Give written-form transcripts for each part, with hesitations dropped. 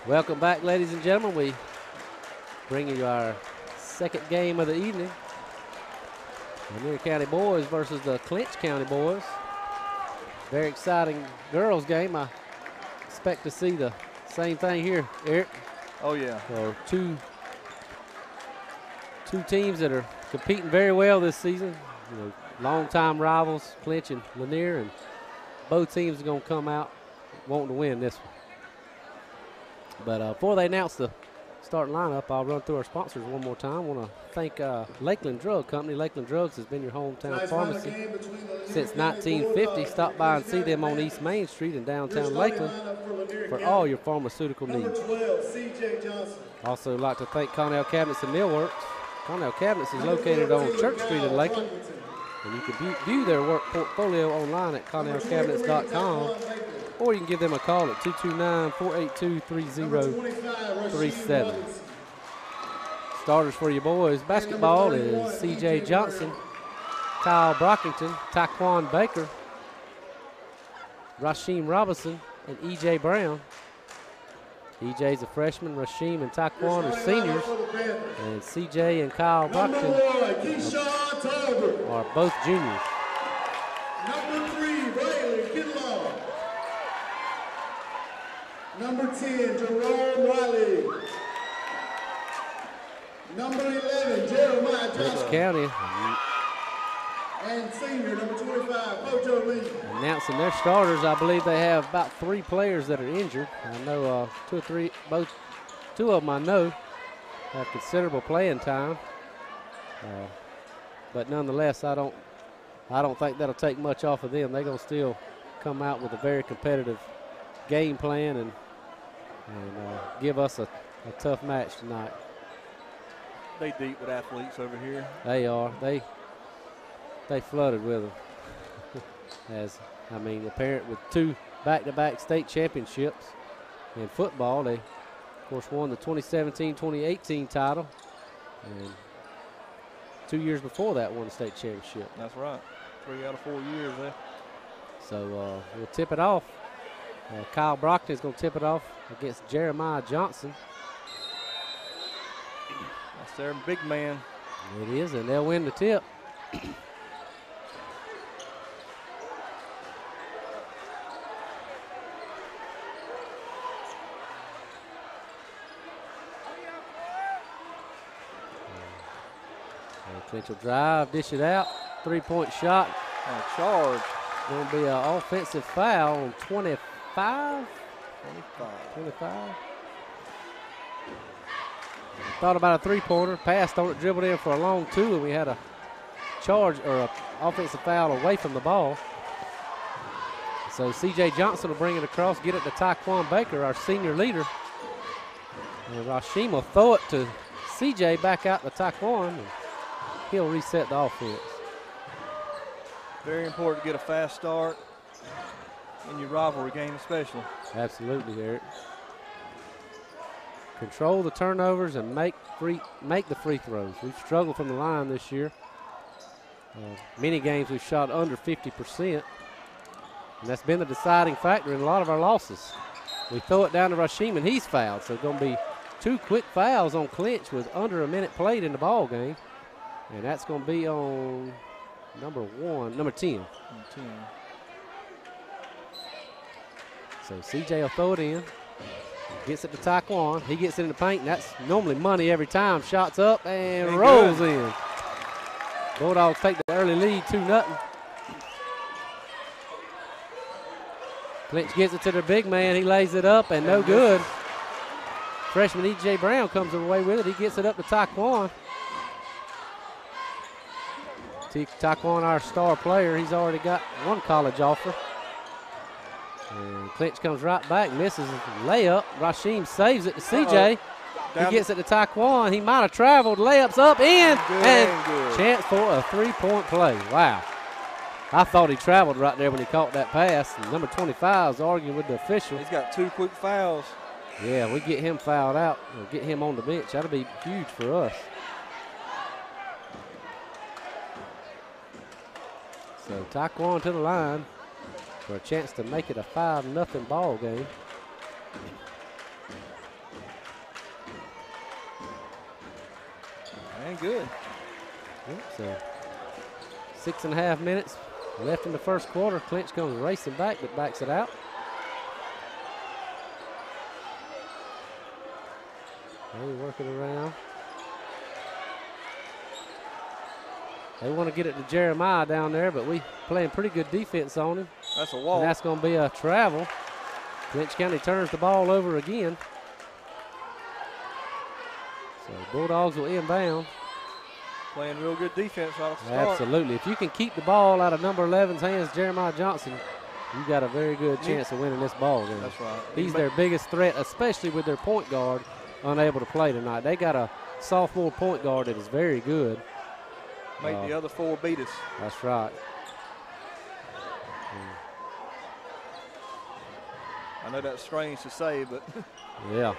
Welcome back, ladies and gentlemen. We bring you our second game of the evening. Lanier County boys versus the Clinch County boys. Very exciting girls game. I expect to see the same thing here, Eric. Oh yeah. So two teams that are competing very well this season. You know, longtime rivals, Clinch and Lanier, and both teams are going to come out wanting to win this one. But before they announce the starting lineup, I'll run through our sponsors one more time. I want to thank Lakeland Drug Company. Lakeland Drugs has been your hometown pharmacy since 1950. Stop by and see them on East Main Street in downtown Lakeland for all your pharmaceutical needs. Also like to thank Connell Cabinets and Millworks. Connell Cabinets is located on Church Street in Lakeland, and you can view their work portfolio online at connellcabinets.com, or you can give them a call at 229-482-3037. Starters for your boys basketball is C.J. Johnson, Kyle Brockington, Taquan Baker, Rasheem Robinson, and E.J. Brown. E.J.'s a freshman, Rasheem and Taquan are seniors, and C.J. and Kyle Brockington are both juniors. Number 3, Riley Kinlaw. Number 10, Jerome Riley. Number 11, Jeremiah Clinch Johnson. County And senior, number 25, Pojo Lee. announcing their starters. I believe they have about 3 players that are injured. I know 2 of them I know have considerable playing time. But nonetheless, I don't think that'll take much off of them. They're going to still come out with a very competitive game plan and give us a tough match tonight. They deep with athletes over here. They are. They flooded with them. Apparent with 2 back-to-back state championships in football. They, of course, won the 2017-2018 title, and 2 years before that won the state championship. That's right. 3 out of 4 years there. So we'll tip it off. Kyle Brockton is going to tip it off against Jeremiah Johnson. That's their big man. It is, and they'll win the tip. Clinch will drive, dish it out, 3-point shot. And a charge. Going to be an offensive foul on 25. 25. Thought about a 3-pointer, passed on it, dribbled in for a long 2, and we had a charge or an offensive foul away from the ball. So C.J. Johnson will bring it across, get it to Taquan Baker, our senior leader. And Rasheem will throw it to C.J. back out to Taquan, and he'll reset the offense. Very important to get a fast start in your rivalry game especially. Absolutely, Eric. Control the turnovers and make the free throws. We've struggled from the line this year. Many games we've shot under 50%, and that's been the deciding factor in a lot of our losses. We throw it down to Rasheem, and he's fouled, so it's going to be 2 quick fouls on Clinch with under a minute played in the ball game, and that's going to be on number 10. So C.J. will throw it in. Gets it to Taquan. He gets it in the paint, and that's normally money every time. Shots up and rolls in. Bulldogs take the early lead, 2-0. Clinch gets it to their big man. He lays it up, and no good. Freshman E.J. Brown comes away with it. He gets it up to Taquan. Taquan, our star player, he's already got 1 college offer. And Clinch comes right back, misses a layup. Rasheem saves it to C.J. He gets it to Taquan. He might have traveled. Layups up, in, and chance for a 3-point play. Wow. I thought he traveled right there when he caught that pass. And number 25 is arguing with the official. He's got 2 quick fouls. Yeah, we get him fouled out, or get him on the bench. That'll be huge for us. So Taquan to the line for a chance to make it a 5-0 ball game. playing good. Yep, so 6.5 minutes left in the first quarter. Clinch comes racing back, but backs it out. They working around. They want to get it to Jeremiah down there, but we playing pretty good defense on him. That's a wall. And that's going to be a travel. Clinch County turns the ball over again. So Bulldogs will inbound. Playing real good defense right off the start. Absolutely. If you can keep the ball out of number 11's hands, Jeremiah Johnson, you got a very good chance of winning this ball game. That's right. He's their biggest threat, especially with their point guard unable to play tonight. They got a sophomore point guard that is very good. Make the other 4 beat us. That's right. I know that's strange to say, but. Yeah,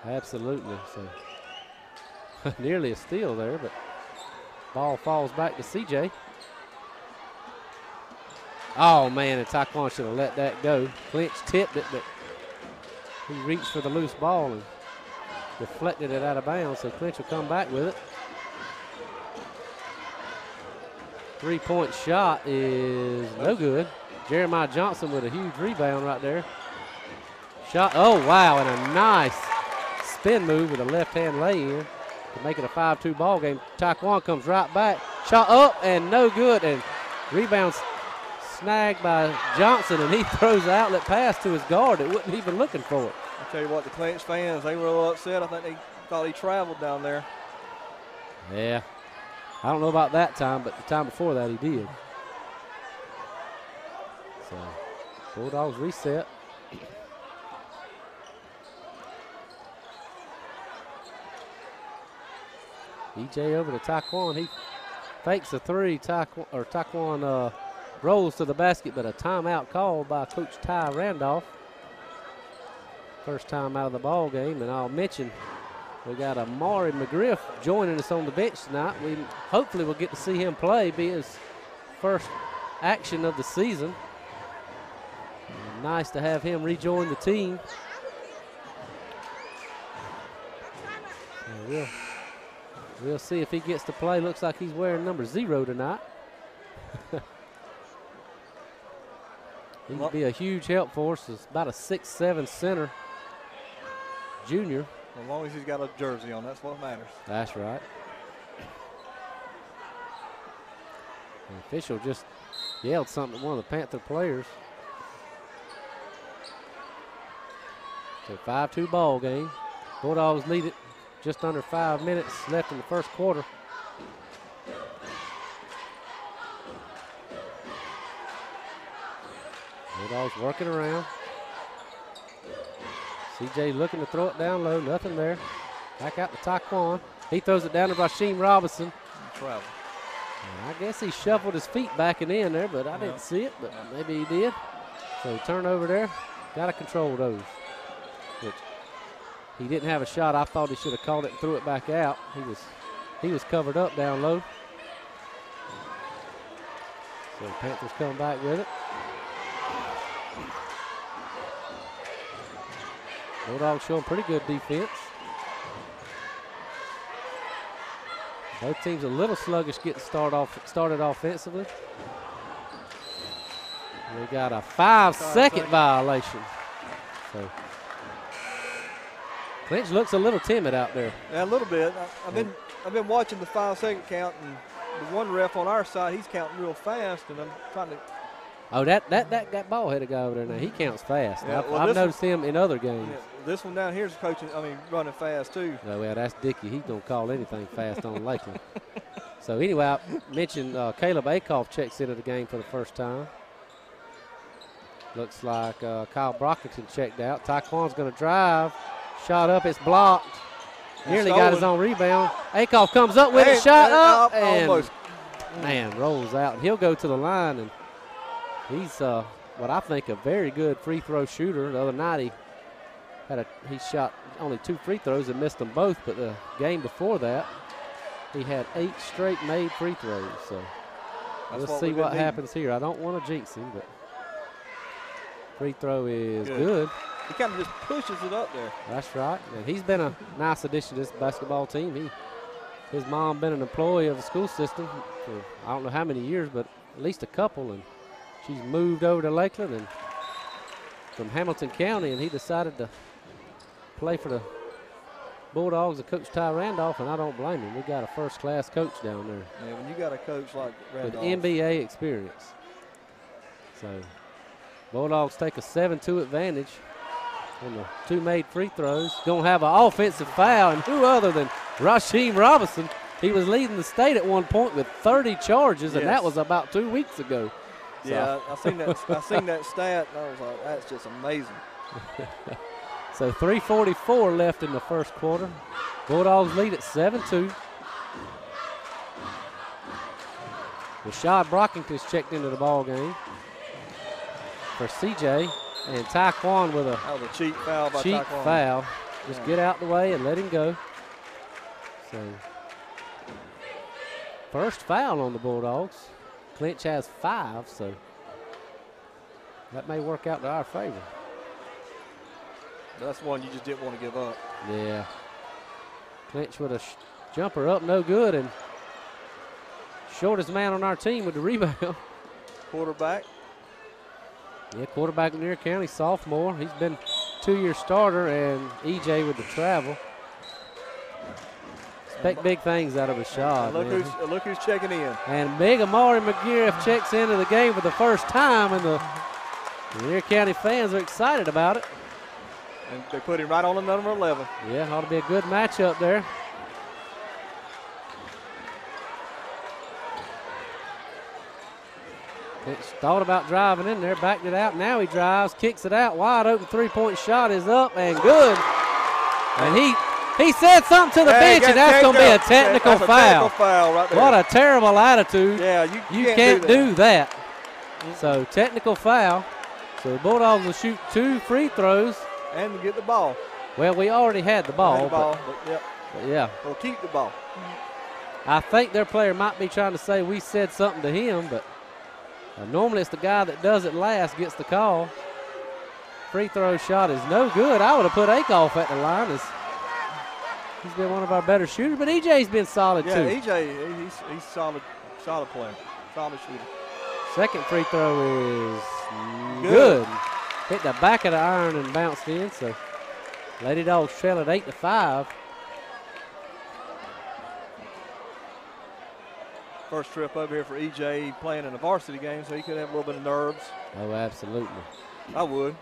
absolutely. So nearly a steal there, but ball falls back to CJ. Oh, man, and Taekwon should have let that go. Clinch tipped it, but he reached for the loose ball and deflected it out of bounds, so Clinch will come back with it. 3-point shot is no good. Jeremiah Johnson with a huge rebound right there. Shot, oh, wow, and a nice spin move with a left-hand lay-in to make it a 5-2 ball game. Taekwon comes right back. Shot up and no good, and rebound snagged by Johnson, and he throws an outlet pass to his guard that wasn't even looking for it. I tell you what, the Clinch fans, they were a little upset. I think they thought he traveled down there. Yeah. I don't know about that time, but the time before that he did. So, Bulldogs reset. EJ over to Taekwon. He fakes a three. Taekwon rolls to the basket, but a timeout called by Coach Ty Randolph. First time out of the ball game, and I'll mention we got Amari McGriff joining us on the bench tonight. We hopefully will get to see him play, be his first action of the season. And nice to have him rejoin the team. So we'll see if he gets to play. Looks like he's wearing number 0 tonight. He would be a huge help for us. It's about a 6'7" center, junior. As long as he's got a jersey on, that's what matters. That's right. The official just yelled something at one of the Panther players. So 5-2 ball game. Bulldogs lead it. Just under 5 minutes left in the first quarter. Bulldogs working around. CJ looking to throw it down low, nothing there. Back out to Taekwon. He throws it down to Rasheem Robinson. Travel. I guess he shuffled his feet back and in there, but I didn't see it, but maybe he did. So turnover there. Got to control those. Which he didn't have a shot. I thought he should have called it and threw it back out. He was covered up down low. So the Panthers come back with it. Bulldogs showing pretty good defense. Both teams a little sluggish getting started offensively. We got a 5-second violation. So Clinch looks a little timid out there. Yeah, a little bit. I've been watching the 5-second count, and the one ref on our side, he's counting real fast, and I'm trying to. Oh, that ball headed guy over there now. He counts fast. Yeah, I've noticed him in other games. Yeah, this one down here is running fast too. Oh, well, that's Dickey. He don't call anything fast on Lakeland. So anyway, I mentioned Caleb Akoff checks into the game for the first time. Looks like Kyle Brockington checked out. Taekwon's going to drive. Shot up, it's blocked. Nearly got his own rebound. Akoff comes up with it, shot up, and almost. Man, rolls out. And he'll go to the line, and he's what I think a very good free throw shooter. The other night he shot only 2 free throws and missed them both, but the game before that he had 8 straight made free throws. So we'll see what happens here. I don't want to jinx him, but free throw is good. He kind of just pushes it up there. That's right. And he's been a nice addition to this basketball team. His mom been an employee of the school system for I don't know how many years, but at least a couple, and she's moved over to Lakeland and from Hamilton County, and he decided to play for the Bulldogs and Coach Ty Randolph, and I don't blame him. We got a first-class coach down there. Yeah, when you got a coach like Randolph. With NBA experience. So Bulldogs take a 7-2 advantage on the 2 made free throws. Going to have an offensive foul, and who other than Rasheem Robinson. He was leading the state at one point with 30 charges, and that was about 2 weeks ago. So. Yeah, I seen that stat, and I was like, that's just amazing. So 3:44 left in the first quarter. Bulldogs lead at 7-2. Rashad Brockington's checked into the ball game for CJ, and Taekwon with a that was a cheap foul by Taekwon. Foul. Just get out the way and let him go. So first foul on the Bulldogs. Clinch has 5, so that may work out to our favor. That's one you just didn't want to give up. Yeah. Clinch with a jumper up, no good, and shortest man on our team with the rebound. Quarterback. Yeah, quarterback Lanier County, sophomore. He's been 2-year starter, and EJ with the travel. Expect big things out of Rashad. Look who's checking in. And big Amari McGriff checks into the game for the first time, and the Lanier County fans are excited about it. And they put him right on the number 11. Yeah, ought to be a good matchup there. Thought about driving in there, backed it out. Now he drives, kicks it out. Wide open three-point shot is up and good. And he said something to the bench, and that's going to be a technical foul. Technical foul right there. What a terrible attitude. Yeah, you can't do that. So technical foul. So the Bulldogs will shoot 2 free throws. And get the ball. Well, we already had the ball. But yeah. We'll keep the ball. I think their player might be trying to say we said something to him, but normally it's the guy that does it last gets the call. Free throw shot is no good. I would have put Akoff at the line. He's been one of our better shooters, but EJ's been solid too. Yeah, EJ, he's solid player, solid shooter. Second free throw is good. Hit the back of the iron and bounced in, so Lady Dogs trail at 8-5. First trip over here for EJ playing in a varsity game, so he could have a little bit of nerves. Oh, absolutely. I would.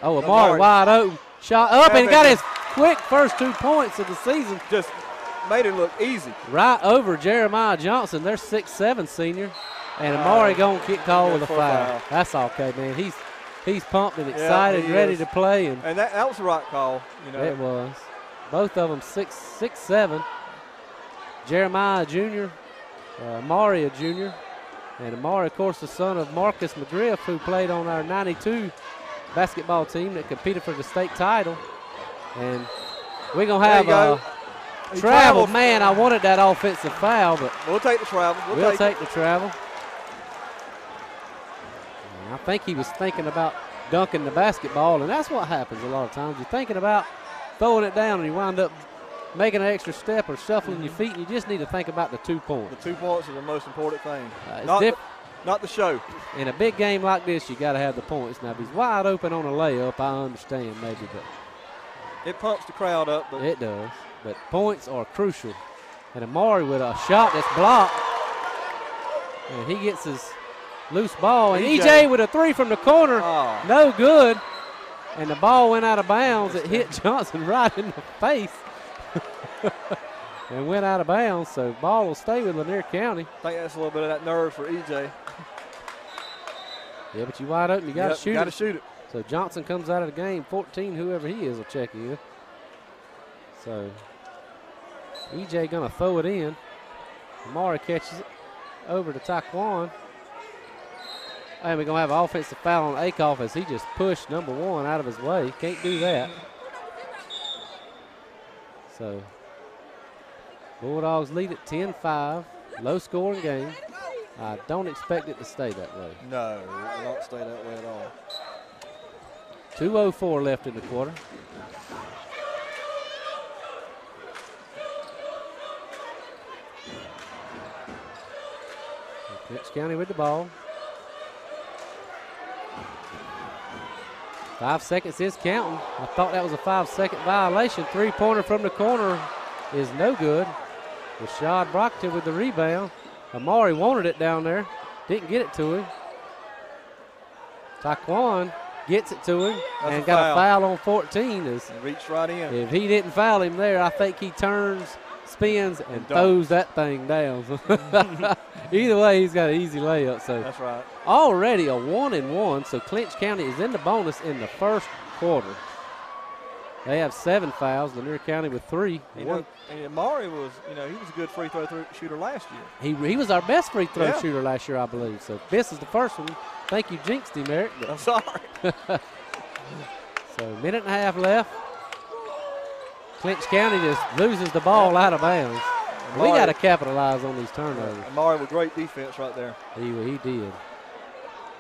Oh, Amari wide open. Shot up and got his quick first 2 points of the season. Just made it look easy. Right over Jeremiah Johnson, their 6'7" senior. And Amari going to get called with a foul. That's okay, man. He's pumped and excited, ready to play. And that was the right call. You know. It was. Both of them 6'7". Jeremiah Jr., Amari a junior. And Amari, of course, the son of Marcus McGriff, who played on our 92 basketball team that competed for the state title. And we're going to have a travel. Man, I wanted that offensive foul, but we'll take the travel. We'll take the travel. And I think he was thinking about dunking the basketball, and that's what happens a lot of times. You're thinking about throwing it down, and you wind up making an extra step or shuffling your feet, and you just need to think about the 2 points. The 2 points are the most important thing. Not the show. In a big game like this, you got to have the points. Now, if he's wide open on a layup, I understand maybe, but it pumps the crowd up. But it does. But points are crucial. And Amari with a shot that's blocked, and he gets his loose ball. And EJ with a 3 from the corner, no good. And the ball went out of bounds. It hit Johnson right in the face. And went out of bounds, so ball will stay with Lanier County. I think that's a little bit of that nerve for EJ. Yeah, but you wide open, you got to shoot it. Got to shoot it. So Johnson comes out of the game. 14, whoever he is, will check in. So EJ going to throw it in. Amari catches it over to Taekwon. And we're going to have an offensive foul on Akoff as he just pushed number 1 out of his way. Can't do that. So Bulldogs lead at 10-5. Low scoring game. I don't expect it to stay that way. No, it won't stay that way at all. 2:04 left in the quarter. Clinch County with the ball. 5 seconds is counting. I thought that was a 5-second violation. Three-pointer from the corner is no good. Rashad Brockton with the rebound. Amari wanted it down there. Didn't get it to him. Taquan gets it to him. That's and got a foul on 14. Reached right in. If he didn't foul him there, I think he turns, spins, and throws that thing down. Either way, he's got an easy layup. So that's right. Already a 1-1, so Clinch County is in the bonus in the first quarter. They have 7 fouls. Lanier County with 3. And Amari was, he was a good free throw shooter last year. He was our best free throw shooter last year, I believe. So this is the first one. Thank you, jinxed him, Eric. I'm sorry. So minute and a half left. Clinch County just loses the ball out of bounds. We got to capitalize on these turnovers. Amari with great defense right there. He did.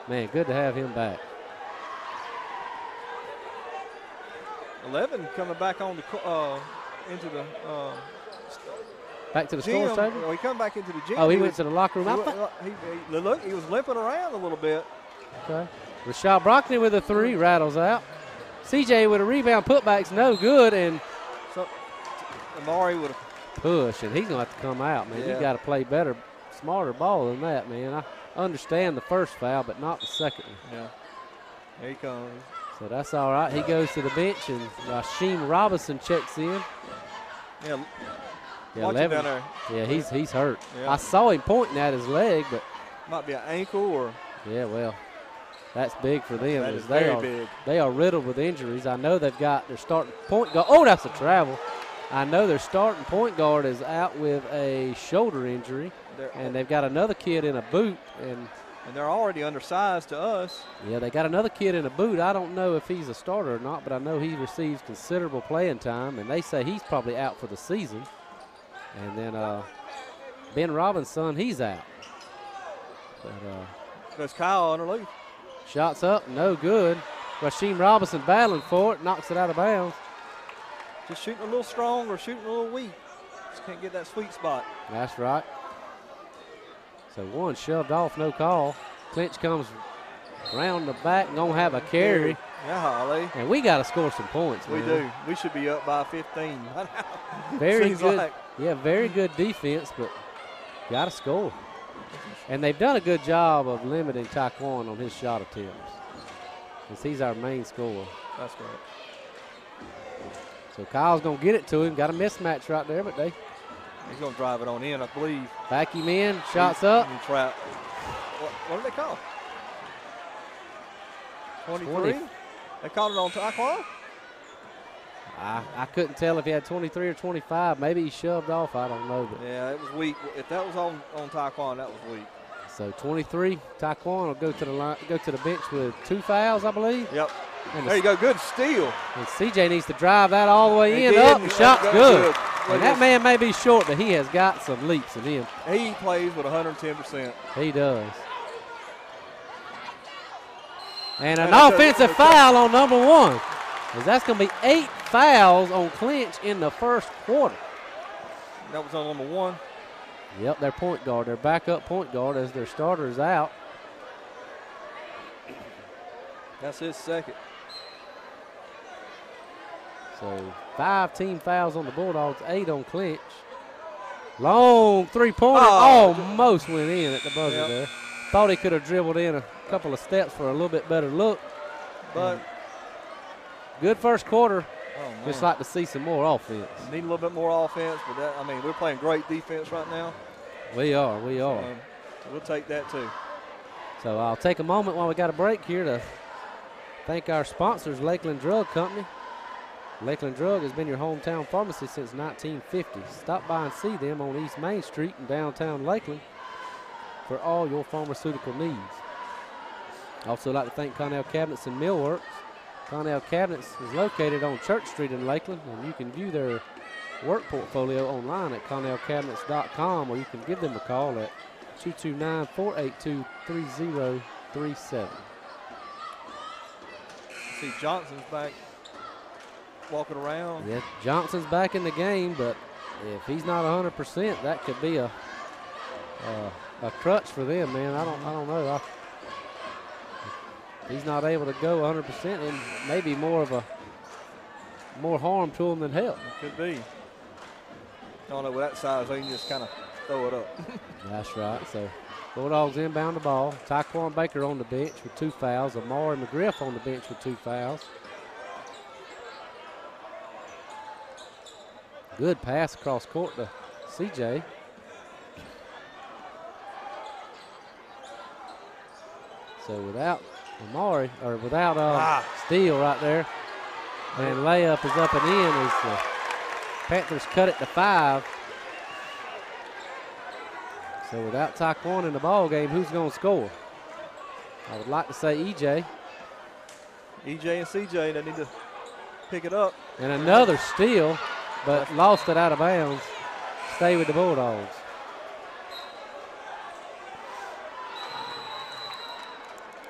Man, good to have him back. 11 coming back on into the back to the gym. scores table? He come back into the gym. Oh, he went to the locker room. He was limping around a little bit. Okay. Rashad Brockton with a 3, rattles out. CJ with a rebound, putback's no good, and so Amari with a push, and he's going to have to come out, man. You got to play better, smarter ball than that, man. I understand the first foul, but not the second one. Yeah. Here he comes. So that's all right. He goes to the bench, and Rasheem Robinson checks in. Yeah, 11. Down there. Yeah, he's hurt. Yeah. I saw him pointing at his leg, but might be an ankle or. Yeah, well, that's big for them. That is very big. They are riddled with injuries. I know they've got their starting point guard. Oh, that's a travel. I know their starting point guard is out with a shoulder injury, and they've got another kid in a boot, and they're already undersized to us. Yeah, they got another kid in a boot. I don't know if he's a starter or not, but I know he receives considerable playing time, and they say he's probably out for the season. And then Ben Robinson, he's out. But there's Kyle underneath. Shots up, no good. Rasheem Robinson battling for it, knocks it out of bounds. Just shooting a little strong or shooting a little weak. Just can't get that sweet spot. That's right. So one shoved off, no call. Clinch comes around the back and going to have a carry. Yeah, Holly. And we got to score some points, man. We do. We should be up by 15. Very good. Like. Yeah, very good defense, but got to score. And they've done a good job of limiting Taquan on his shot attempts, because he's our main scorer. That's great. So Kyle's going to get it to him. Got a mismatch right there, but he's going to drive it on in, I believe. Back him in, shots up. Trap. What did they call? 23? They called it on Taquan? I couldn't tell if he had 23 or 25. Maybe he shoved off. I don't know. But yeah, it was weak. If that was on Taquan, that was weak. So 23, Taquan will go to the bench with 2 fouls, I believe. Yep. There you go. Good steal. And CJ needs to drive that all the way in. Up. The shot's good. And that man may be short, but he has got some leaps in him. He plays with 110%. He does. And an offensive foul on number 1. That's going to be 8 fouls on Clinch in the first quarter. That was on number 1. Yep, their point guard, their backup point guard, as their starter is out. That's his second. So 5 team fouls on the Bulldogs, 8 on Clinch. Long three-pointer, almost went in at the buzzer there. Thought he could have dribbled in a couple of steps for a little bit better look. But good first quarter. Just like to see some more offense. Need a little bit more offense, but we're playing great defense right now. We are. We'll take that too. So I'll take a moment while we got a break here to thank our sponsors, Lakeland Drug Company. Lakeland Drug has been your hometown pharmacy since 1950. Stop by and see them on East Main Street in downtown Lakeland for all your pharmaceutical needs. Also like to thank Connell Cabinets and Millworks. Connell Cabinets is located on Church Street in Lakeland, and you can view their work portfolio online at connellcabinets.com, or you can give them a call at 229-482-3037. See, Johnson's back walking around. Yeah, Johnson's back in the game, but if he's not 100%, that could be a crutch for them, man. I don't know. If he's not able to go 100%, and maybe more harm to him than help. It could be. I don't know, with that size, they can just kind of throw it up. That's right. So Bulldogs inbound the ball. Tyquan Baker on the bench with 2 fouls. Amari McGriff on the bench with 2 fouls. Good pass across court to CJ. So without Amari, or without Steele right there, and layup is up and in as the Panthers cut it to 5. So without Tyquan in the ball game, who's going to score? I would like to say EJ. EJ and CJ, they need to pick it up. And another steal, but lost it out of bounds. Stay with the Bulldogs.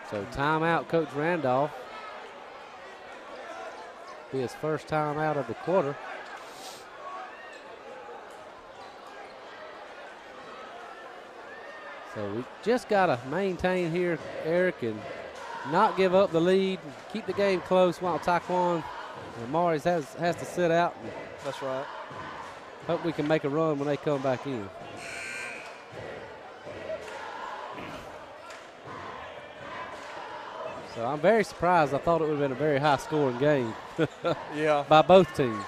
So timeout, Coach Randolph. Be his first time out of the quarter. So we just got to maintain here, Eric, and not give up the lead. Keep the game close while Tyquan and Amari has to sit out. That's right. Hope we can make a run when they come back in. So I'm very surprised. I thought it would have been a very high-scoring game. Yeah. By both teams.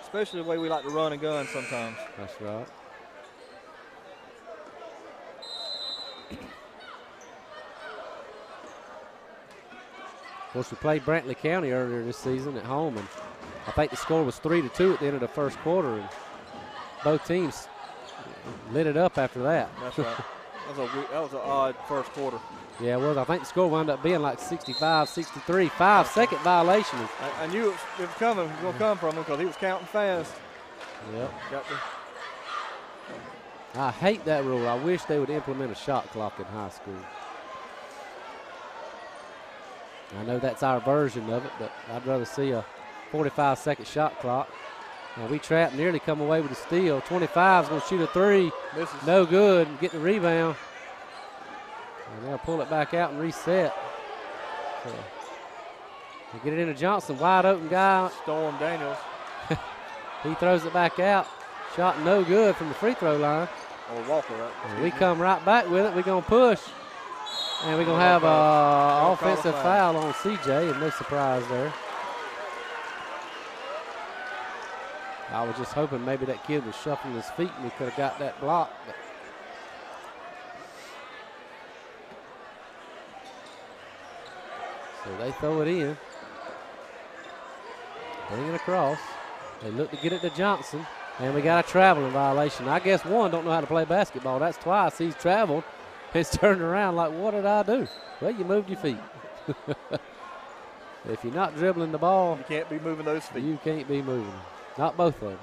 Especially the way we like to run and gun sometimes. That's right. Of course, we played Brantley County earlier this season at home, and I think the score was 3-2 at the end of the first quarter, and both teams lit it up after that. That's right. That was an odd first quarter. Yeah, it was. I think the score wound up being like 65-63. 5-second violation. I knew it was coming. It was going to come from him because he was counting fast. Yep. I hate that rule. I wish they would implement a shot clock in high school. I know that's our version of it, but I'd rather see a 45-second shot clock. Now we trapped, nearly come away with a steal. 25 is going to shoot a 3. Misses. No good. Get the rebound. And they'll pull it back out and reset. So they get it into Johnson, wide open guy. Storm Daniels. He throws it back out. Shot no good from the free throw line. Or Walker, right? And we come right back with it. We're going to push. And we're going to have an offensive foul on CJ, and no surprise there. I was just hoping maybe that kid was shuffling his feet and he could have got that block. But so they throw it in. Bring it across. They look to get it to Johnson. And we got a traveling violation. I guess one don't know how to play basketball. That's twice he's traveled. He's turned around like, what did I do? Well, you moved your feet. If you're not dribbling the ball, you can't be moving those feet. You can't be moving them. Not both of them.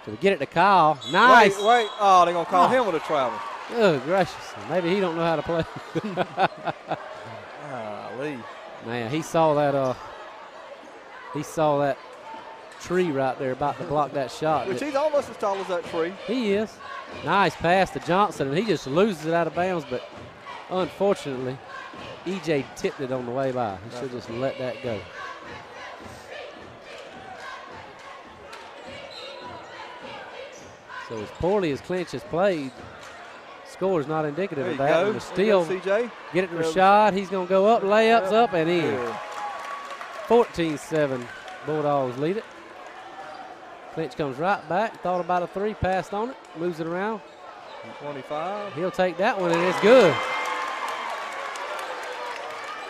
So we get it to Kyle. Nice. Wait. Oh, they're going to call him with a travel. Oh, gracious. Maybe he don't know how to play. Lee. Man, he saw that tree right there about to block that shot. Which he's almost as tall as that tree. He is. Nice pass to Johnson, and he just loses it out of bounds, but unfortunately, EJ tipped it on the way by. He should just let that go. So as poorly as Clinch has played, score is not indicative of that. The steal, CJ. Get it to Rashad. He's going to go up, layups up and in. 14-7, Bulldogs lead it. Clinch comes right back, thought about a 3, passed on it, moves it around. 25. He'll take that one, and it's good.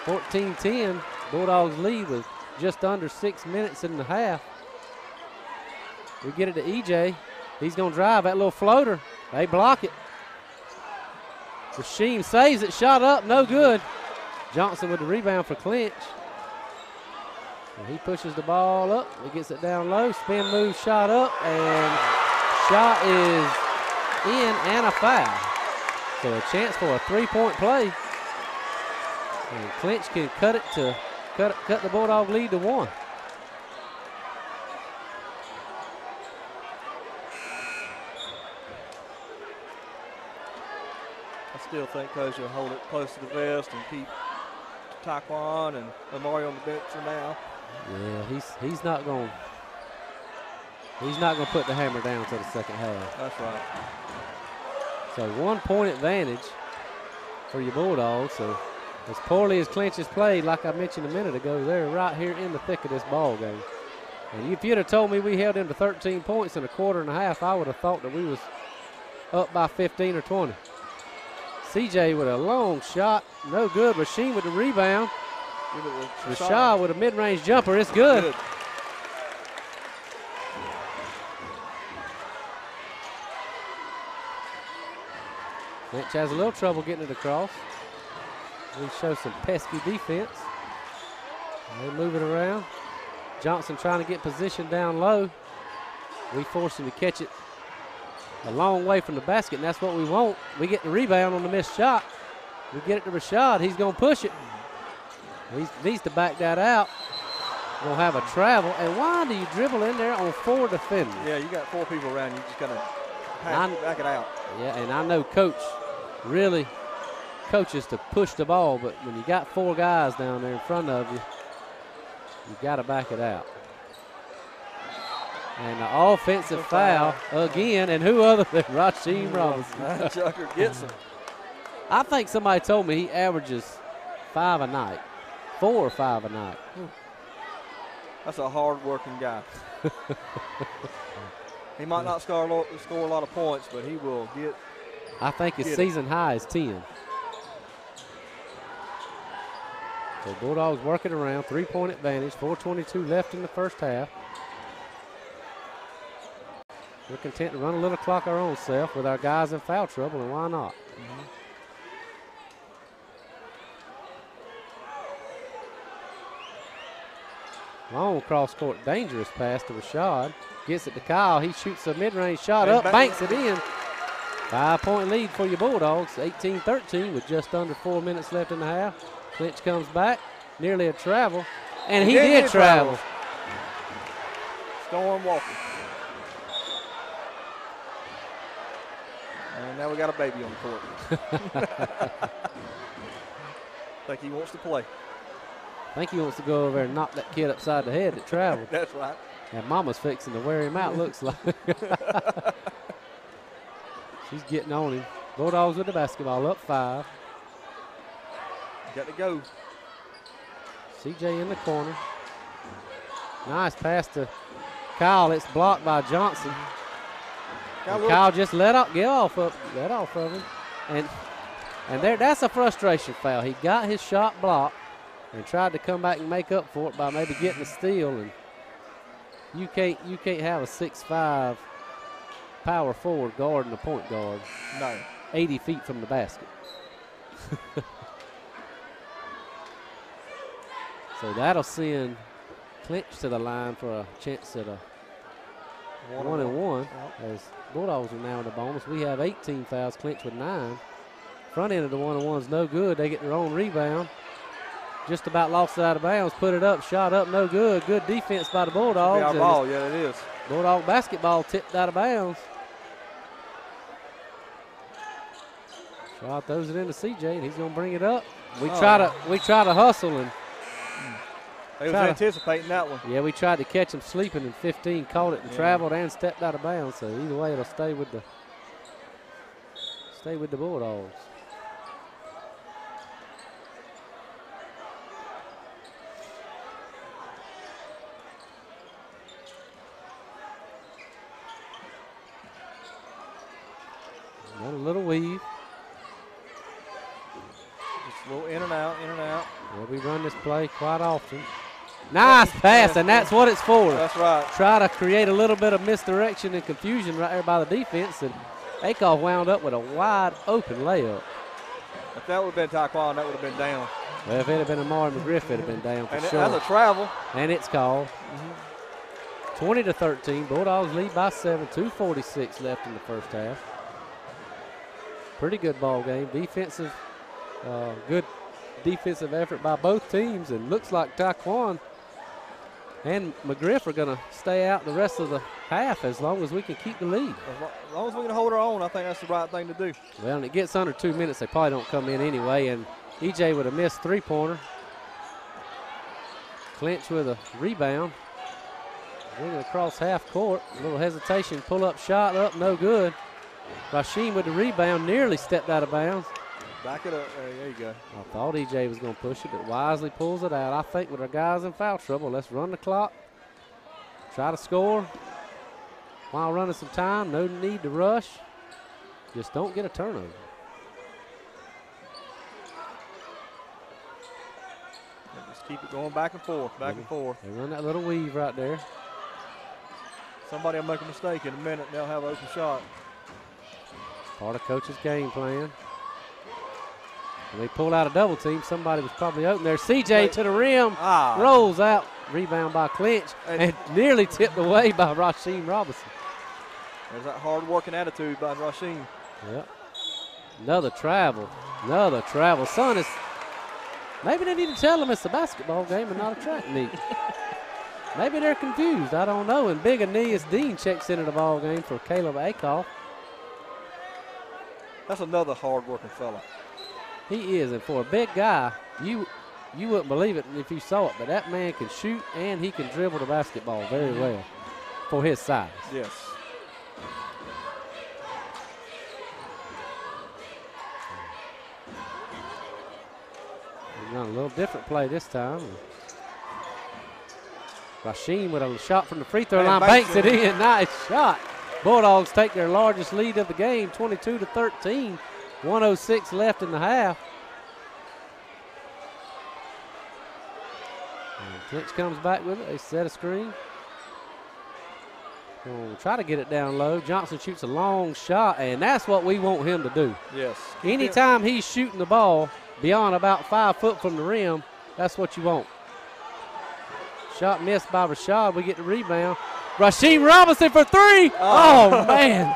14-10, Bulldogs lead with just under 6 minutes and a half. We get it to EJ. He's going to drive that little floater. They block it. Rasheem saves it, shot up, no good. Johnson with the rebound for Clinch. And he pushes the ball up. He gets it down low, spin move, shot up, and shot is in and a foul. So a chance for a 3-point play. And Clinch can cut it to cut the Bulldog lead to 1. I still think Coach will hold it close to the vest and keep Taquan and Amari on the bench for now. Yeah, he's not going. He's not going to put the hammer down until the second half. That's right. So 1 point advantage for your Bulldogs. So as poorly as Clinch has played, like I mentioned a minute ago, they're right here in the thick of this ball game. And if you'd have told me we held them to 13 points in a quarter and a half, I would have thought that we was up by 15 or 20. CJ with a long shot, no good. Rasheen with the rebound. Rashad with a mid-range jumper, it's good. Lynch has a little trouble getting it across. We show some pesky defense. They move it around. Johnson trying to get position down low. We force him to catch it a long way from the basket, and that's what we want. We get the rebound on the missed shot. We get it to Rashad. He's going to push it. He needs to back that out. Going to have a travel. And why do you dribble in there on 4 defenders? Yeah, you got 4 people around you. Just got to back it out. Yeah, and I know Coach really coaches to push the ball, but when you got 4 guys down there in front of you, you got to back it out. And the offensive foul again, and who other than Rasheem Robinson? Chucker gets him. I think somebody told me he averages 5 a night, 4 or 5 a night. That's a hard-working guy. He might not score a lot of points, but he will get. I think his season high is 10. So Bulldogs working around, 3-point advantage, 4:22 left in the first half. We're content to run a little clock our own self with our guys in foul trouble, and why not? Long cross-court, dangerous pass to Rashad. Gets it to Kyle. He shoots a mid-range shot up, banks it in. 5-point lead for your Bulldogs, 18-13 with just under 4 minutes left in the half. Clinch comes back, nearly a travel, and he did travel. Storm Walker. And now we got a baby on the court. Think he wants to play. I think he wants to go over there and knock that kid upside the head that traveled. That's right. And Mama's fixing to wear him out, looks like. She's getting on him. Bulldogs with the basketball, up 5. Got to go. CJ in the corner. Nice pass to Kyle. It's blocked by Johnson. Kyle just let off of him. And there, that's a frustration foul. He got his shot blocked and tried to come back and make up for it by maybe getting a steal. And you can't have a 6'5" power forward guarding a point guard. No. 80 feet from the basket. So that'll send Clinch to the line for a chance at a 1-and-1. As Bulldogs are now in the bonus. We have 18 fouls, Clinch with 9. Front end of the 1-and-1's no good. They get their own rebound. Just about lost it out of bounds. Put it up, shot up, no good. Good defense by the Bulldogs. Our ball, yeah, it is. Bulldog basketball tipped out of bounds. Shaw throws it into CJ, and he's going to bring it up. We try to hustle, and they was anticipating that one. Yeah, we tried to catch him sleeping, and 15 caught it and traveled and stepped out of bounds. So either way, it'll stay with the Bulldogs. Another little weave. Just a little in and out, in and out. Yeah, we run this play quite often. Nice pass, and that's what it's for. That's right. Try to create a little bit of misdirection and confusion right there by the defense, and Akoff wound up with a wide open layup. If that would have been Taquan, that would have been down. Well, if it had been Amari McGriff, it would have been down for sure. That's a travel. And it's called. 20-13. Bulldogs lead by 7. 2:46 left in the first half. Pretty good ball game. Defensive, good defensive effort by both teams, and looks like Taquan and McGriff are going to stay out the rest of the half as long as we can keep the lead. As long as we can hold our own, I think that's the right thing to do. Well, and it gets under 2 minutes, they probably don't come in anyway, and EJ with a missed three-pointer. Clinch with a rebound. Bring it across half court. A little hesitation, pull-up shot up, no good. Rasheem with the rebound, nearly stepped out of bounds. Back it up. There you go. I thought EJ was going to push it, but wisely pulls it out. I think with our guys in foul trouble, let's run the clock. Try to score while running some time. No need to rush. Just don't get a turnover. Just keep it going back and forth, back and forth. They run that little weave right there. Somebody will make a mistake in a minute, and they'll have an open shot. Part of coach's game plan. When they pull out a double team, somebody was probably open there. CJ to the rim, rolls out. Rebound by Clinch, and nearly tipped away by Rasheem Robinson. There's that hard-working attitude by Rasheem. Yep. Another travel. Son, maybe they need to tell them it's a basketball game and not a track meet. Maybe they're confused. I don't know. And big Aeneas Dean checks into the ball game for Caleb Akoff. That's another hard-working fella. He is, and for a big guy, you wouldn't believe it if you saw it, but that man can shoot and he can dribble the basketball very well for his size. Yes. We've done a little different play this time. Rasheem with a shot from the free throw line, banks it in. Nice shot. Bulldogs take their largest lead of the game, 22-13. 1:06 left in the half. And Clinch comes back with it. They set a screen. We'll try to get it down low. Johnson shoots a long shot, and that's what we want him to do. Yes. Anytime he's shooting the ball beyond about 5 foot from the rim, that's what you want. Shot missed by Rashad. We get the rebound. Rasheem Robinson for three. Oh man.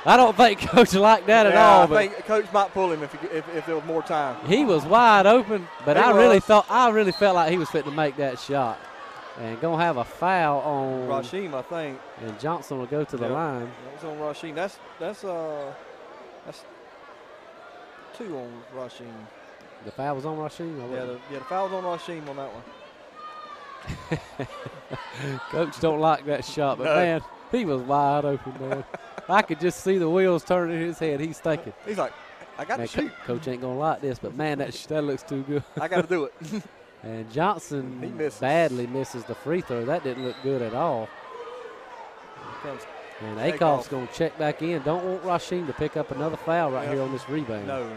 I don't think Coach liked that at all. I think Coach might pull him if there was more time. He was wide open, but I really felt like he was fit to make that shot. And gonna have a foul on Rasheem, I think. And Johnson will go to the line. That was on Rasheem. That's 2 on Rasheem. The foul was on Rasheem? The foul was on Rasheem on that one. Coach don't like that shot, but man, he was wide open, man. I could just see the wheels turning in his head. He's thinking. He's like, I got to shoot. Coach ain't gonna like this, but man, that looks too good. I got to do it. And Johnson badly misses the free throw. That didn't look good at all. And Akoff's gonna check back in. Don't want Rasheem to pick up another foul here on this rebound. No.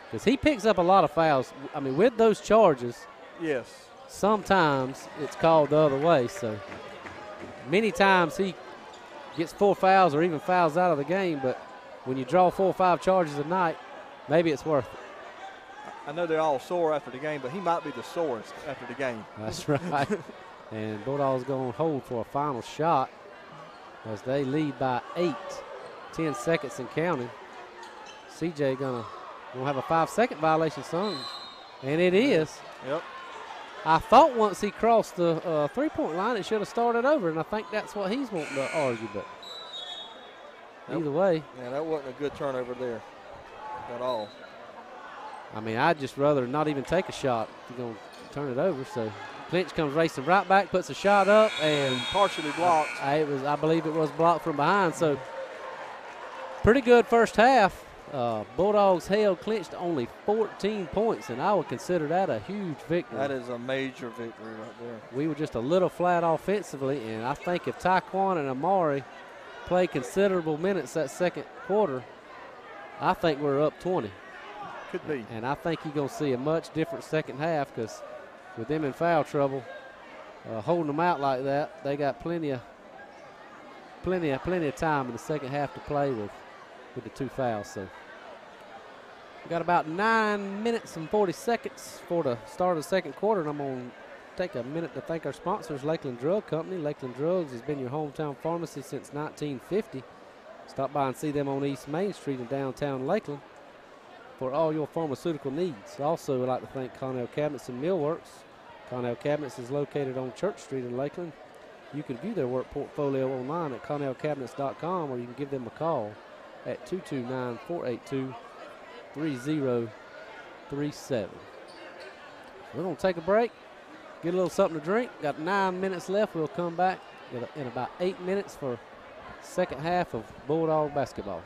Because he picks up a lot of fouls. I mean, with those charges, yes, sometimes it's called the other way. So many times he gets 4 fouls or even fouls out of the game, but when you draw 4 or 5 charges a night, maybe it's worth it. I know they're all sore after the game, but he might be the sorest after the game. That's right. And Bulldogs going to hold for a final shot as they lead by 8, 10 seconds and counting. CJ going to have a 5-second violation, son. And it is. Yep. I thought once he crossed the three-point line, it should have started over, and I think that's what he's wanting to argue. But either way. Yeah, that wasn't a good turnover there at all. I mean, I'd just rather not even take a shot if you're going to turn it over. So Clinch comes racing right back, puts a shot up, and partially blocked. I believe it was blocked from behind. So pretty good first half. Bulldogs held Clinch to only 14 points, and I would consider that a huge victory. That is a major victory right there. We were just a little flat offensively, and I think if Taquan and Amari play considerable minutes that second quarter, I think we're up 20. Could be. And I think you're going to see a much different second half because with them in foul trouble, holding them out like that, they got plenty of time in the second half to play with the 2 fouls. So we got about 9 minutes and 40 seconds for the start of the second quarter, and I'm going to take a minute to thank our sponsors, Lakeland Drug Company. Lakeland Drugs has been your hometown pharmacy since 1950. Stop by and see them on East Main Street in downtown Lakeland. for all your pharmaceutical needs. Also, I'd like to thank Connell Cabinets and Millworks. Connell Cabinets is located on Church Street in Lakeland. You can view their work portfolio online at connellcabinets.com, or you can give them a call at 229-482-3037. We're going to take a break, get a little something to drink. Got 9 minutes left. We'll come back in about 8 minutes for second half of Bulldog basketball.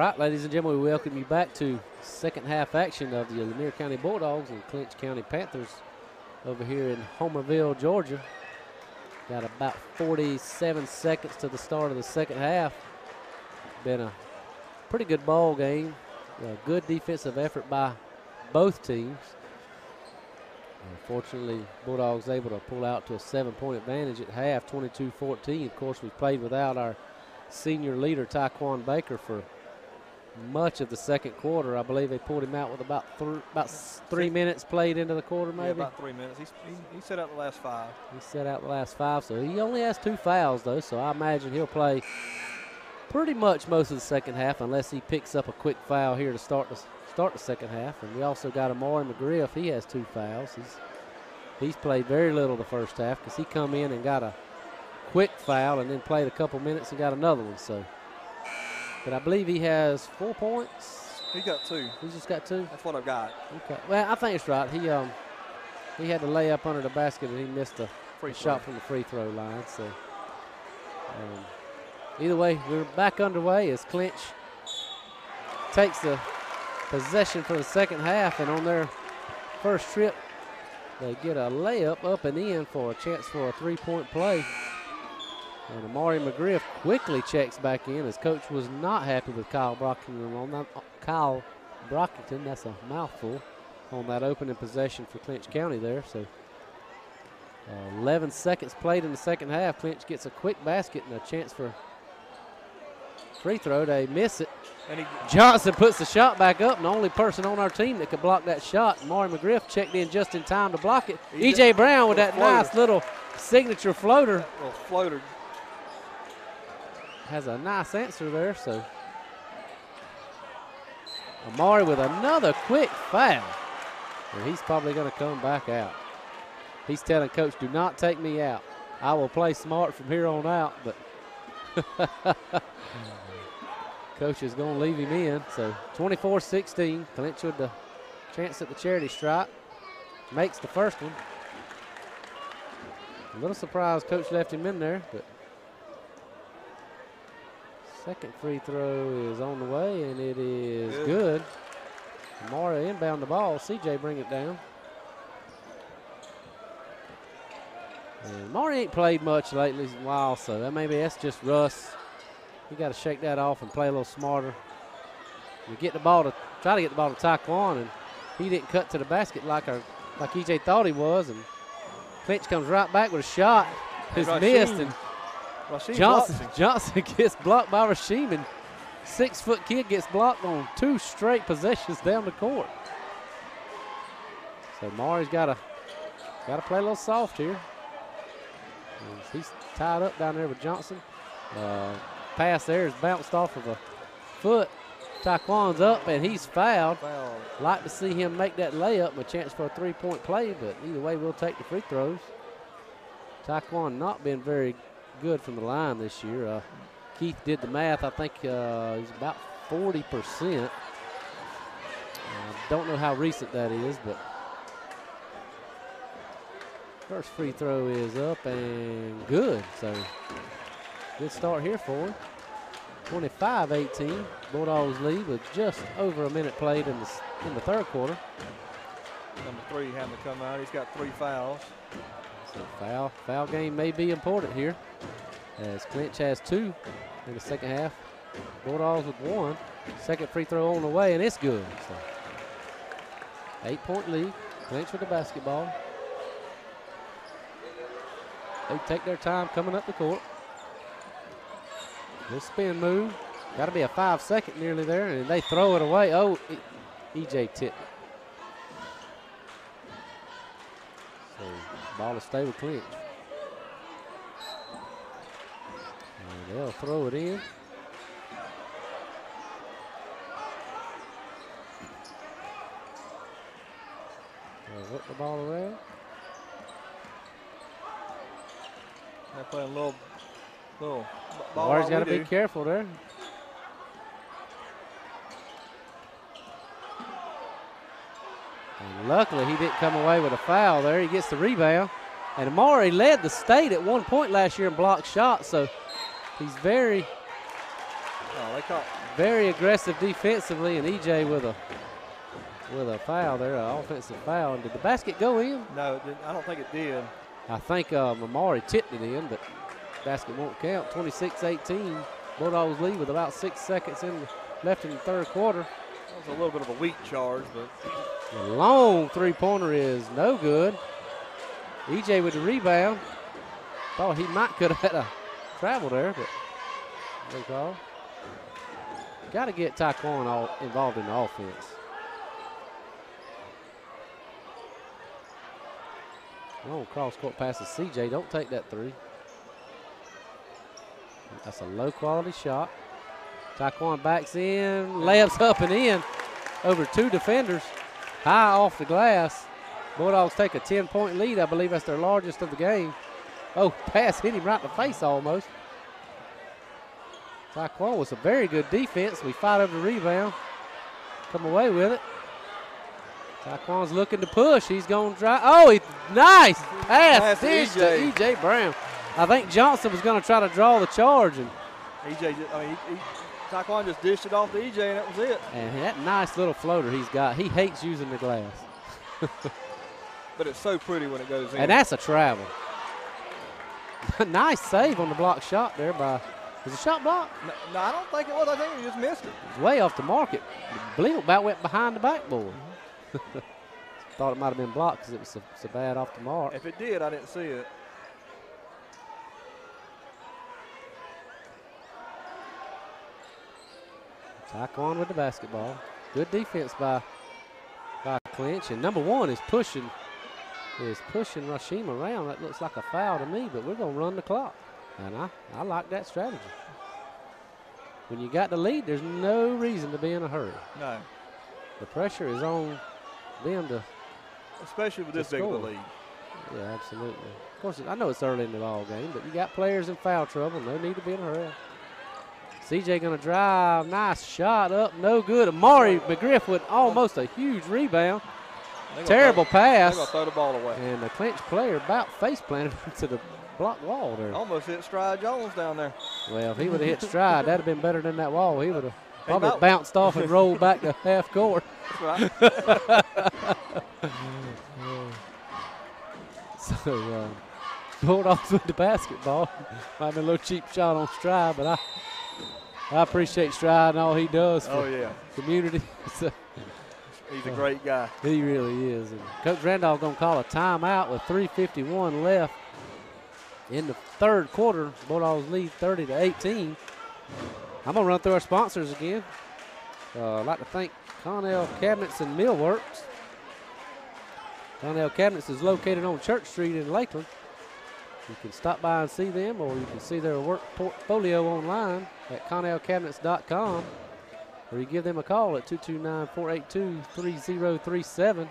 right, ladies and gentlemen, we welcome you back to second half action of the Lanier County Bulldogs and Clinch County Panthers over here in Homerville, Georgia. Got about 47 seconds to the start of the second half. Been a pretty good ball game. A good defensive effort by both teams. Unfortunately, Bulldogs able to pull out to a 7-point advantage at half, 22-14. Of course, we played without our senior leader, Tyquan Baker, for much of the second quarter. I believe they pulled him out with about 3 minutes played into the quarter, maybe. Yeah, about 3 minutes. He set out the last 5. He set out the last 5, so he only has 2 fouls, though, so I imagine he'll play pretty much most of the second half unless he picks up a quick foul here to start the second half. And we also got Amari McGriff. He has 2 fouls. He's played very little the first half because he come in and got a quick foul and then played a couple minutes and got another one. So, but I believe he has 4 points. He got 2. He's just got 2. That's what I've got. Okay. Well, I think it's right. He had to lay up under the basket and he missed a shot from the free throw line. So, either way, we're back underway as Clinch takes the possession for the second half, and on their first trip, they get a layup up and in for a chance for a 3-point play. And Amari McGriff quickly checks back in as coach was not happy with Kyle Brockington, that's a mouthful, on that opening possession for Clinch County there. So 11 seconds played in the second half. Clinch gets a quick basket and a chance for free throw. They miss it. And Johnson puts the shot back up, and the only person on our team that could block that shot, Amari McGriff, checked in just in time to block it. E.J. Brown with that nice little signature floater. Little floater. Has a nice answer there, so. Amari with another quick foul. And he's probably going to come back out. He's telling coach, do not take me out. I will play smart from here on out, but coach is going to leave him in. So 24-16, Clinch with the chance at the charity stripe. Makes the first one. A little surprised coach left him in there, but second free throw is on the way, and it is good. Amari inbound the ball. CJ bring it down. And Amari ain't played much lately in a while, so maybe that's just rust. You got to shake that off and play a little smarter. You get the ball to try to get the ball to Tyquan, and he didn't cut to the basket like EJ thought he was, and Clinch comes right back with a shot. It's missed, and Johnson gets blocked by Rasheem, and 6-foot kid gets blocked on 2 straight possessions down the court. So Mari's got to play a little soft here. He's tied up down there with Johnson. Pass there is bounced off of a foot. Tyquan's up, and he's fouled. Like to see him make that layup and a chance for a 3-point play, but either way, we'll take the free throws. Tyquan not been very good from the line this year. Keith did the math. I think he's about 40%. Don't know how recent that is, but first free throw is up and good. So good start here for him. 25-18. Bulldogs lead with just over a minute played in the third quarter. Number 3 having to come out. He's got 3 fouls. So foul game may be important here, as Clinch has 2 in the second half. Bulldogs with 1. Second free throw on the way, and it's good. So 8-point lead. Clinch with the basketball. They take their time coming up the court. This spin move. Got to be a 5-second nearly there, and they throw it away. Oh, EJ tipped it. So ball will stay with Clinch. And they'll throw it in. They'll whip the ball around. They're playing a little ball. Marty's got to be careful there. And luckily, he didn't come away with a foul there. He gets the rebound. And Amari led the state at one point last year in blocked shots, so he's very. Oh, they caught. very aggressive defensively, and EJ with a foul there, an offensive foul. And did the basket go in? No, it didn't. I don't think it did. I think Mamari tipped it in, but basket won't count. 26-18. Bulldogs lead with about 6 seconds left in the third quarter. That was a little bit of a weak charge, but the long three-pointer is no good. EJ with the rebound. Thought he might could have had a travel there, but no call. Got to get Taekwon involved in the offense. Long cross-court pass to CJ. Don't take that three. That's a low-quality shot. Taekwon backs in, layups up and in over 2 defenders. High off the glass. Bulldogs take a 10-point lead. I believe that's their largest of the game. Oh, pass hit him right in the face almost. Taekwon with some very good defense. We fight over the rebound. Come away with it. Taekwon's looking to push. He's going to drive. Oh, nice pass dish to EJ Brown. I think Johnson was going to try to draw the charge. And Taekwon just dished it off to EJ, and that was it. And that nice little floater he's got. He hates using the glass. But it's so pretty when it goes in. And that's a travel. Nice save on the block shot there by, was the shot blocked? No, I don't think it was. I think he just missed it. It's way off the mark. I believe it about went behind the backboard. Thought it might have been blocked because it was so bad off the mark. If it did, I didn't see it. Taekwon with the basketball. Good defense by Clinch. And number 1 is pushing Rashim around. That looks like a foul to me, but we're going to run the clock. And I like that strategy. When you got the lead, there's no reason to be in a hurry. No. The pressure is on them to, especially with this big of a lead. Yeah, absolutely. Of course, I know it's early in the ball game, but you got players in foul trouble. No need to be in a hurry. CJ going to drive. Nice shot up. No good. Amari McGriff with almost a huge rebound. Terrible pass. They're going to throw the ball away. And the Clinch player about face planted into the block wall there. Almost hit Stride Jones down there. Well, if he would have hit Stride, that would have been better than that wall. He would have probably bounced off and rolled back to half court. That's right. So, Bulldogs with the basketball. Might have been a little cheap shot on Stride, but I appreciate Stride and all he does for the community. He's a great guy. He really is. And Coach Randolph going to call a timeout with 3:51 left in the third quarter. Bulldogs lead 30-18. I'm going to run through our sponsors again. I'd like to thank Connell Cabinets and Millworks. Connell Cabinets is located on Church Street in Lakeland. You can stop by and see them, or you can see their work portfolio online at connellcabinets.com, or you give them a call at 229-482-3037.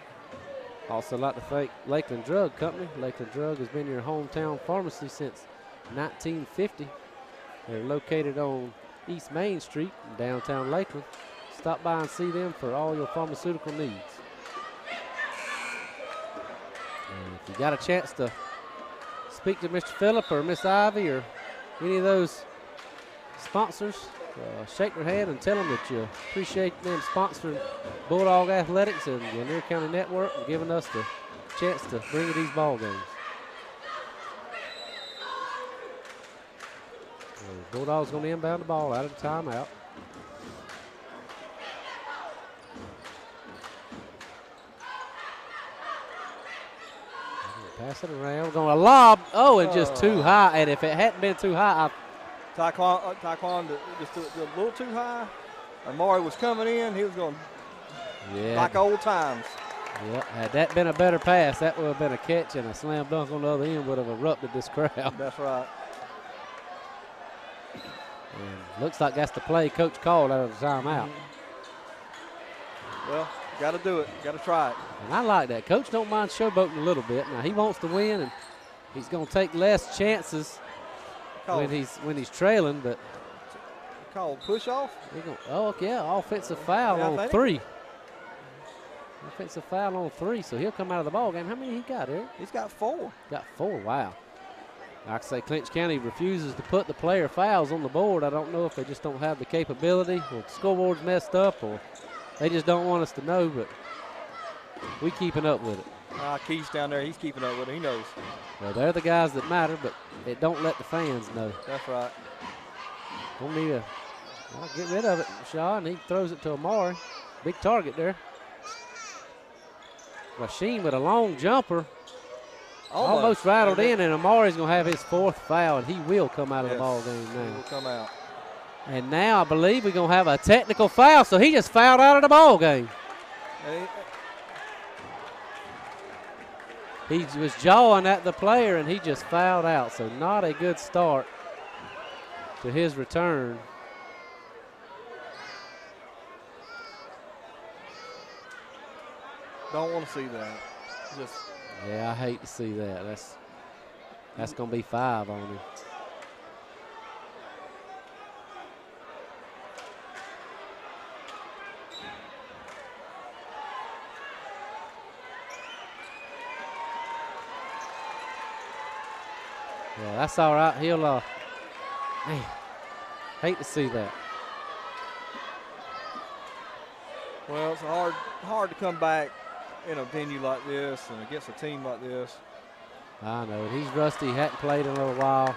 Also like to thank Lakeland Drug Company. Lakeland Drug has been your hometown pharmacy since 1950. They're located on East Main Street in downtown Lakeland. Stop by and see them for all your pharmaceutical needs. And if you got a chance to speak to Mr. Phillip or Miss Ivy or any of those sponsors, shake their hand and tell them that you appreciate them sponsoring Bulldog Athletics and the Lanier County Network and giving us the chance to bring you these ball games. The Bulldogs going to inbound the ball out of the timeout. Pass it around. Going to lob. Oh, and just too high. And if it hadn't been too high, Taekwon just did a little too high. Amari was coming in. He was going like old times. Yeah, had that been a better pass, that would have been a catch, and a slam dunk on the other end would have erupted this crowd. That's right. And looks like that's the play Coach called out of the timeout. Well, got to do it. Got to try it. And I like that. Coach don't mind showboating a little bit. Now, he wants to win, and he's going to take less chances when he's trailing, but called push off. Offensive foul on 3. Offensive foul on 3, so he'll come out of the ball game. How many he got, Eric? He's got 4. Got 4, wow. Like I say, Clinch County refuses to put the player fouls on the board. I don't know if they just don't have the capability, or the scoreboard's messed up, or they just don't want us to know, but we keeping up with it. Keith's down there. He's keeping up with it. He knows. Well, they're the guys that matter, but it don't let the fans know. That's right. Don't need to get rid of it, Shaw, and he throws it to Amari. Big target there. Rasheen with a long jumper. Almost rattled in, and Amari's going to have his 4th foul, and he will come out of the ball game now. He will come out. And now I believe we're going to have a technical foul, so he just fouled out of the ball game. He was jawing at the player, and he just fouled out, so not a good start to his return. Don't want to see that. Yeah, I hate to see that. That's going to be 5 on him. Yeah, that's all right. He'll, man, hate to see that. Well, it's hard to come back in a venue like this and against a team like this. I know. He's rusty. He hadn't played in a little while.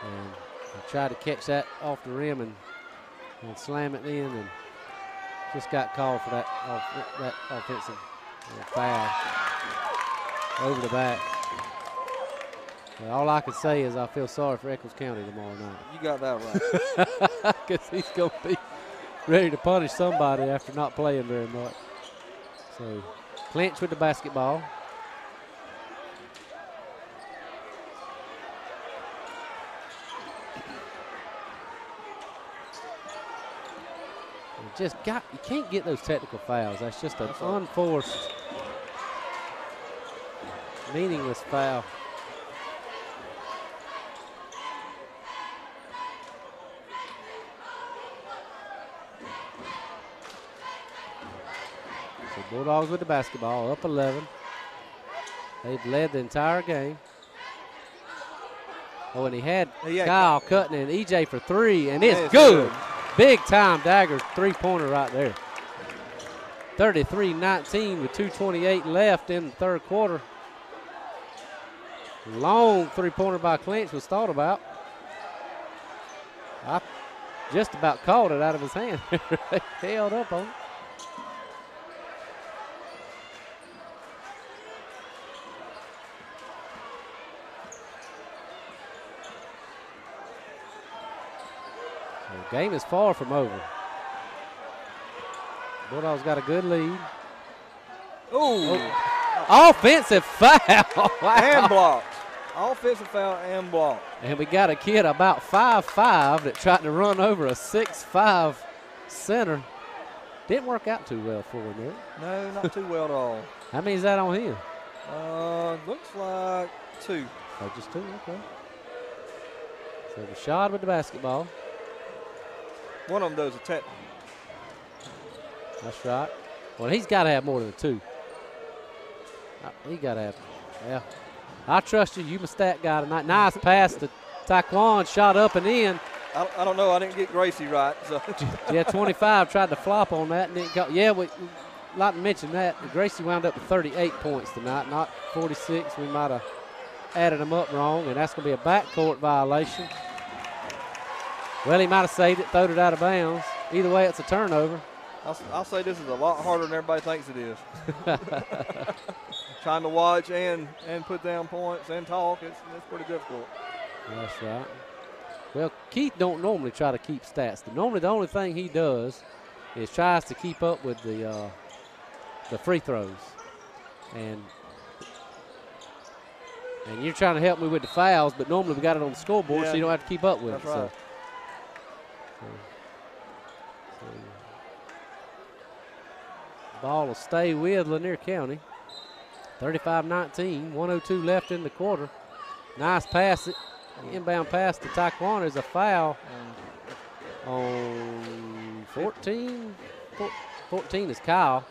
And he tried to catch that off the rim and slam it in, and just got called for that offensive foul over the back. But all I can say is I feel sorry for Eccles County tomorrow night. You got that right. Because he's going to be ready to punish somebody after not playing very much. So Clinch with the basketball. You can't get those technical fouls. That's just an unforced, meaningless foul. So Bulldogs with the basketball, up 11. They've led the entire game. Oh, and he had Kyle cutting in EJ for 3, and it's good. Big time dagger three-pointer right there. 33-19 with 2:28 left in the third quarter. Long three-pointer by Clinch was thought about. I just about called it out of his hand. Held up on it. The game is far from over. Bulldogs got a good lead. Offensive foul. Wow. And blocked. Offensive foul and blocked. And we got a kid about 5'5" that tried to run over a 6'5" center. Didn't work out too well for him, did it? No, not too well at all. How many is that on him? Looks like 2. Oh, just 2, okay. So Rashad with the basketball. One of them does a technical. That's right. Well, he's got to have more than 2. He got to have, yeah. I trust you. You my stat guy tonight. Nice pass to Taekwon, shot up and in. I don't know. I didn't get Gracie right. So. Yeah, 25 tried to flop on that and didn't go. Yeah, we like to mention that. Gracie wound up with 38 points tonight, not 46. We might have added them up wrong, and that's going to be a backcourt violation. Well, he might have saved it, throwed it out of bounds. Either way, it's a turnover. I'll say this is a lot harder than everybody thinks it is. Trying to watch and put down points and talk, it's pretty difficult. That's right. Well, Keith don't normally try to keep stats. Normally the only thing he does is tries to keep up with the free throws. And you're trying to help me with the fouls, but normally we got it on the scoreboard, so you don't have to keep up with it. Right. So ball will stay with Lanier County. 35-19, 1:02 left in the quarter. Nice pass. Inbound pass to Taekwon. There's a foul on 14. 14 is Kyle.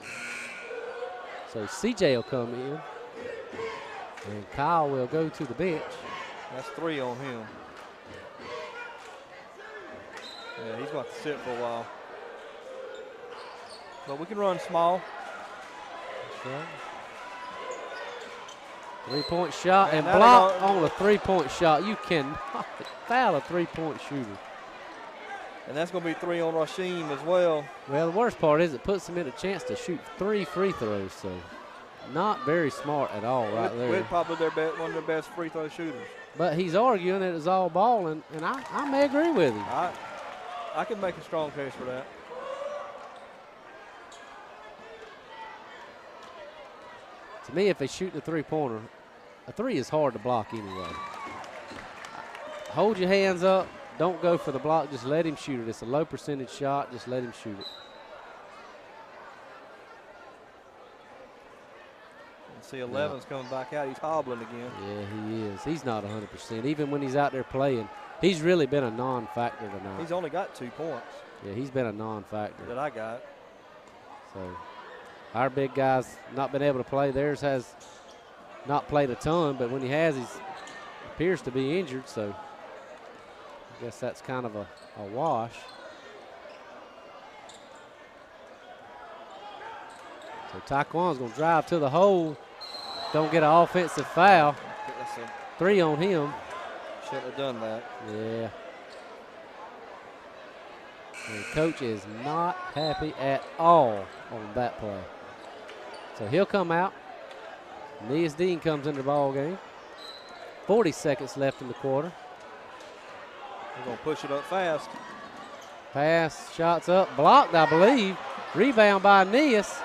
So CJ will come in. And Kyle will go to the bench. That's 3 on him. Yeah, he's going to have to sit for a while. But we can run small. Okay. 3-point shot and now block on a 3-point shot. You cannot foul a 3-point shooter. And that's going to be 3 on Rasheem as well. Well, the worst part is it puts him in a chance to shoot 3 free throws. So not very smart at all right there. We're probably one of their best free throw shooters. But he's arguing that it's all ball, and I may agree with him. I can make a strong case for that. To me, if they shoot the 3-pointer, a 3 is hard to block anyway. Hold your hands up. Don't go for the block. Just let him shoot it. It's a low percentage shot. Just let him shoot it. And see, 11's coming back out. He's hobbling again. Yeah, he is. He's not 100%. Even when he's out there playing, he's really been a non-factor tonight. He's only got 2 points. Yeah, he's been a non-factor. That I got. So our big guys not been able to play. Theirs has not played a ton, but when he has, he appears to be injured. So I guess that's kind of a wash. So Taekwon's going to drive to the hole. Don't get an offensive foul. 3 on him. Shouldn't have done that. Yeah. And coach is not happy at all on that play. So he'll come out. Nias Dean comes into the ball game. 40 seconds left in the quarter. We're going to push it up fast. Pass, shots up, blocked, I believe. Rebound by Nias.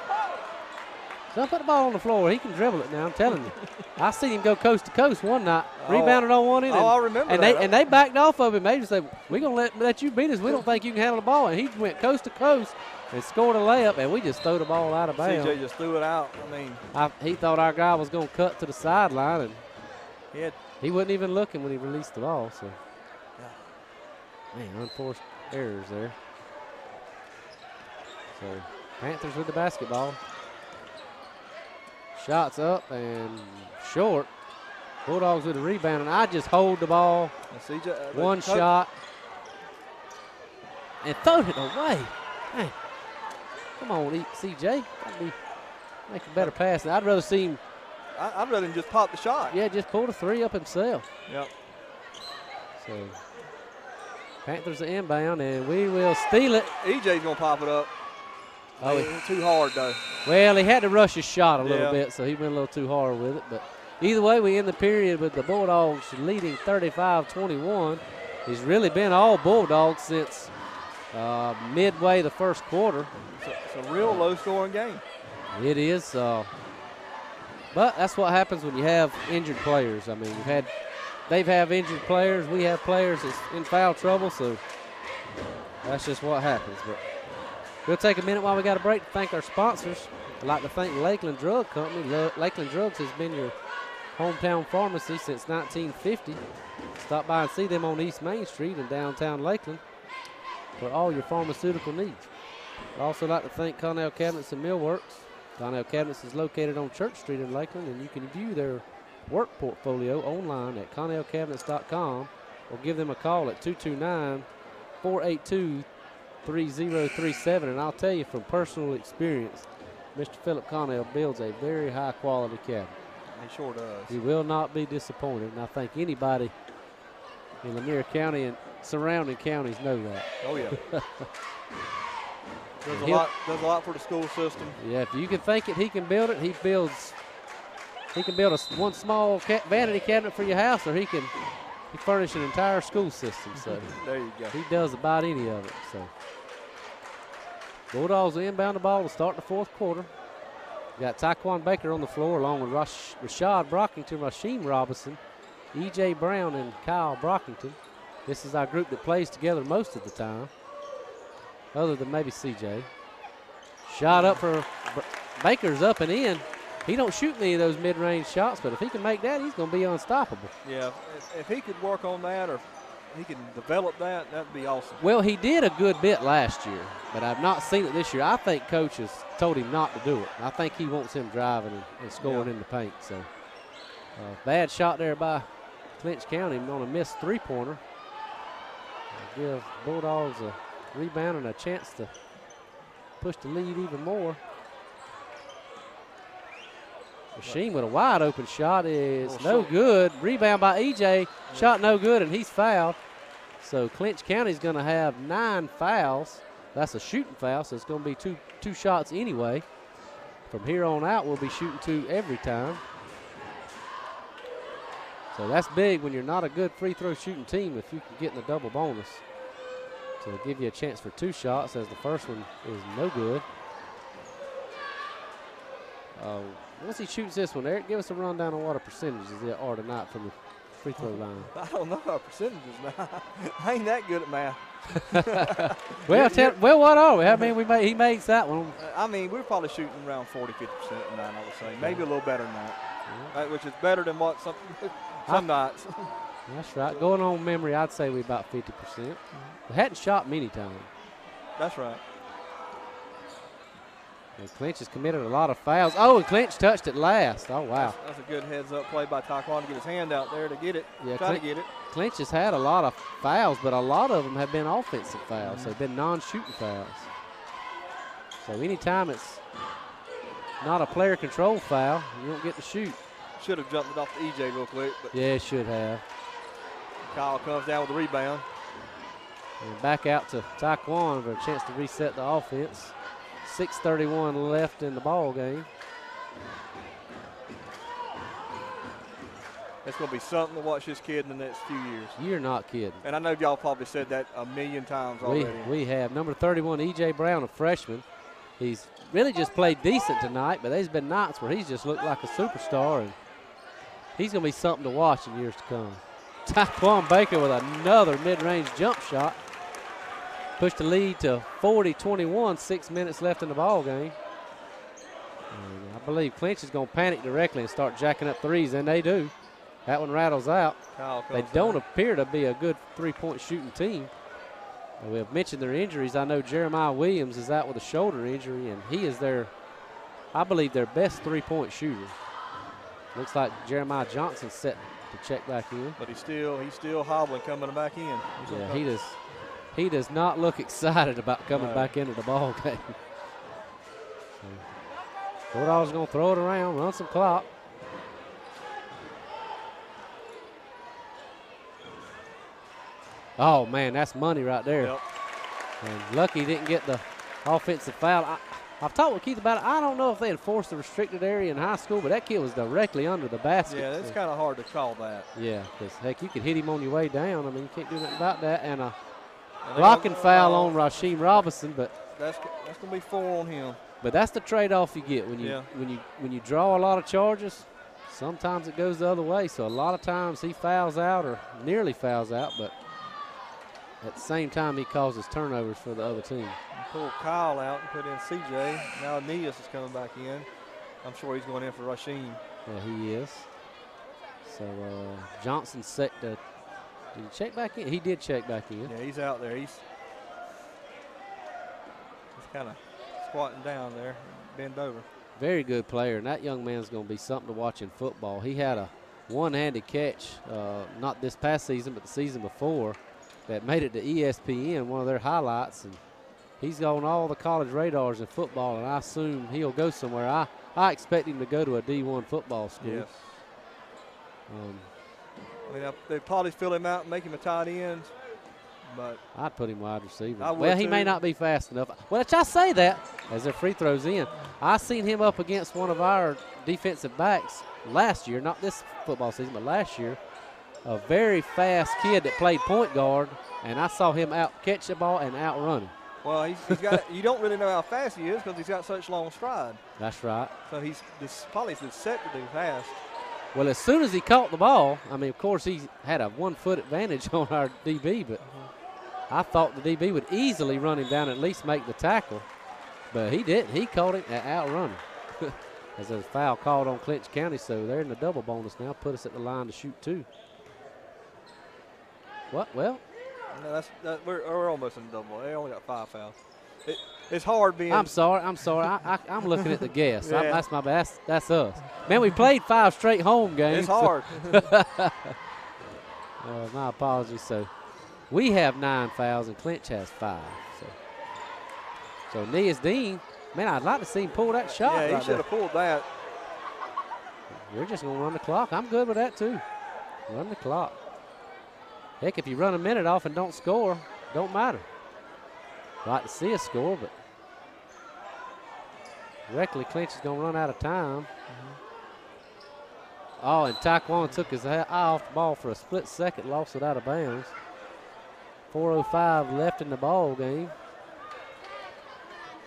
Don't put the ball on the floor. He can dribble it now, I'm telling you. I seen him go coast to coast one night. Rebounded on one end. I remember that. And they backed off of him. They just said, we're going to let you beat us. We don't think you can handle the ball. And he went coast to coast and scored a layup, and we just threw the ball out of bounds. CJ just threw it out. He thought our guy was going to cut to the sideline, and he wasn't even looking when he released the ball. So, man, unforced errors there. So, Panthers with the basketball. Shots up and short. Bulldogs with the rebound, and I just hold the ball. CJ, one shot and throwed it away. Man, come on, CJ. Make a better pass. I'd rather see him. I'd rather him just pop the shot. Yeah, just pull the 3 up himself. Yep. So Panthers are inbound, and we will steal it. EJ's going to pop it up. Oh, too hard, though. Well, he had to rush his shot a little bit, so he went a little too hard with it. But either way, we end the period with the Bulldogs leading 35-21. He's really been all Bulldogs since midway the first quarter. It's a real low-scoring game. It is. But that's what happens when you have injured players. I mean, they've had injured players. We have players that's in foul trouble, so that's just what happens. But we'll take a minute while we got a break to thank our sponsors. I'd like to thank Lakeland Drug Company. Lakeland Drugs has been your hometown pharmacy since 1950. Stop by and see them on East Main Street in downtown Lakeland for all your pharmaceutical needs. I'd also like to thank Connell Cabinets and Millworks. Connell Cabinets is located on Church Street in Lakeland, and you can view their work portfolio online at connellcabinets.com or give them a call at 229-482-3037. And I'll tell you from personal experience, Mr. Philip Connell builds a very high-quality cabinet. He sure does. He will not be disappointed, and I think anybody in Lanier County and surrounding counties know that. Oh, yeah. Does a lot for the school system. Yeah, if you can think it, he can build it. He can build one small vanity cabinet for your house, or he furnish an entire school system. So there you go. He does about any of it. So Bulldogs will inbound the ball to start the fourth quarter. We got Taekwon Baker on the floor along with Rashad Brockington, Rasheem Robinson, E.J. Brown, and Kyle Brockington. This is our group that plays together most of the time, other than maybe CJ. Shot up for Baker's up and in. He don't shoot any of those mid-range shots, but if he can make that, he's going to be unstoppable. Yeah, if he could work on that or he can develop that, that'd be awesome. Well, he did a good bit last year, but I've not seen it this year. I think Coach has told him not to do it. I think he wants him driving and scoring in the paint. So bad shot there by Clinch County on a missed three-pointer. Give Bulldogs a rebound and a chance to push the lead even more. Machine with a wide open shot is no good. Rebound by EJ. Shot no good, and he's fouled. So Clinch County's going to have 9 fouls. That's a shooting foul, so it's going to be two shots anyway. From here on out, we'll be shooting 2 every time. So that's big when you're not a good free throw shooting team if you can get in the double bonus. So it'll give you a chance for 2 shots as the first one is no good. Once he shoots this one, Eric, give us a rundown on what a percentages there are tonight from the free throw line. I don't know our percentages now. I ain't that good at math. well, what are we? I mean, he makes that one. I mean, we're probably shooting around 40, 50% tonight, I would say. Maybe a little better than that, right, which is better than what some nights. That's right. Going on memory, I'd say we about 50%. We hadn't shot many times. That's right. And Clinch has committed a lot of fouls. Oh, and Clinch touched it last. Oh, wow. That's a good heads-up play by Taekwondo to get his hand out there to get it, try to get it. Clinch has had a lot of fouls, but a lot of them have been offensive fouls. They've been non-shooting fouls. So anytime it's not a player control foul, you don't get to shoot. Should have jumped it off the EJ real quick. But yeah, it should have. Kyle comes down with the rebound. And back out to Taekwondo for a chance to reset the offense. 6:31 left in the ball game. It's going to be something to watch this kid in the next few years. You're not kidding. And I know y'all probably said that a million times already. We have. Number 31, E.J. Brown, a freshman. He's really just played decent tonight, but there's been nights where he's just looked like a superstar, and he's going to be something to watch in years to come. Taquan Baker with another mid-range jump shot. Pushed the lead to 40-21, 6 minutes left in the ball game. And I believe Clinch is going to panic directly and start jacking up threes, and they do. That one rattles out. They don't appear to be a good three-point shooting team. And we have mentioned their injuries. I know Jeremiah Williams is out with a shoulder injury, and he is I believe, their best three-point shooter. Looks like Jeremiah Johnson's set to check back in. But he's still hobbling coming back in. Yeah, he does not look excited about coming back into the ball game. Bulldogs going to throw it around, run some clock. Oh, man, that's money right there. Yep. And lucky he didn't get the offensive foul. I've talked with Keith about it. I don't know if they enforced the restricted area in high school, but that kid was directly under the basket. Yeah, it's kind of hard to call that. Yeah, because, heck, you could hit him on your way down. I mean, you can't do nothing about that. And a blocking foul on Rasheem Robinson, but that's going to be 4 on him. But that's the trade-off you get when you draw a lot of charges. Sometimes it goes the other way. So a lot of times he fouls out or nearly fouls out, but at the same time he causes turnovers for the other team. Pull Kyle out and put in CJ. Now Aeneas is coming back in. I'm sure he's going in for Rasheem. Yeah, he is. So Johnson set to. Did he check back in? He did check back in. Yeah, he's out there. He's kind of squatting down there, bend over. Very good player, and that young man's going to be something to watch in football. He had a one-handed catch, not this past season, but the season before, that made it to ESPN, one of their highlights. And he's on all the college radars in football, and I assume he'll go somewhere. I expect him to go to a D1 football school. Yes. I mean, they probably fill him out and make him a tight end, but I'd put him wide receiver. Well, he may not be fast enough. Well, I say that as their free throws in. I seen him up against one of our defensive backs last year, not this football season, but last year. A very fast kid that played point guard, and I saw him out catch the ball and outrun him. Well, he's got. You don't really know how fast he is because he's got such long stride. That's right. So he's probably set to do fast. Well, as soon as he caught the ball, I mean, of course, he had a 1-foot advantage on our DB, but I thought the DB would easily run him down and at least make the tackle. But he didn't. He caught him and outrun him. As a foul called on Clinch County, so they're in the double bonus now. Put us at the line to shoot 2. What? Well, no, we're almost in the double. They only got 5 fouls. It's hard being. I'm sorry. I'm looking at the guess. Yeah. That's my best. That's us. Man, we played 5 straight home games. It's hard. My apologies. So we have 9 fouls and Clinch has 5. So Nias Dean, man, I'd like to see him pull that shot. Yeah, he right should have pulled that. We're just going to run the clock. I'm good with that, too. Run the clock. Heck, if you run a minute off and don't score, don't matter. I'd like to see us score, but directly Clinch is going to run out of time. Oh, and Taekwon took his eye off the ball for a split second, lost it out of bounds. 4:05 left in the ball game.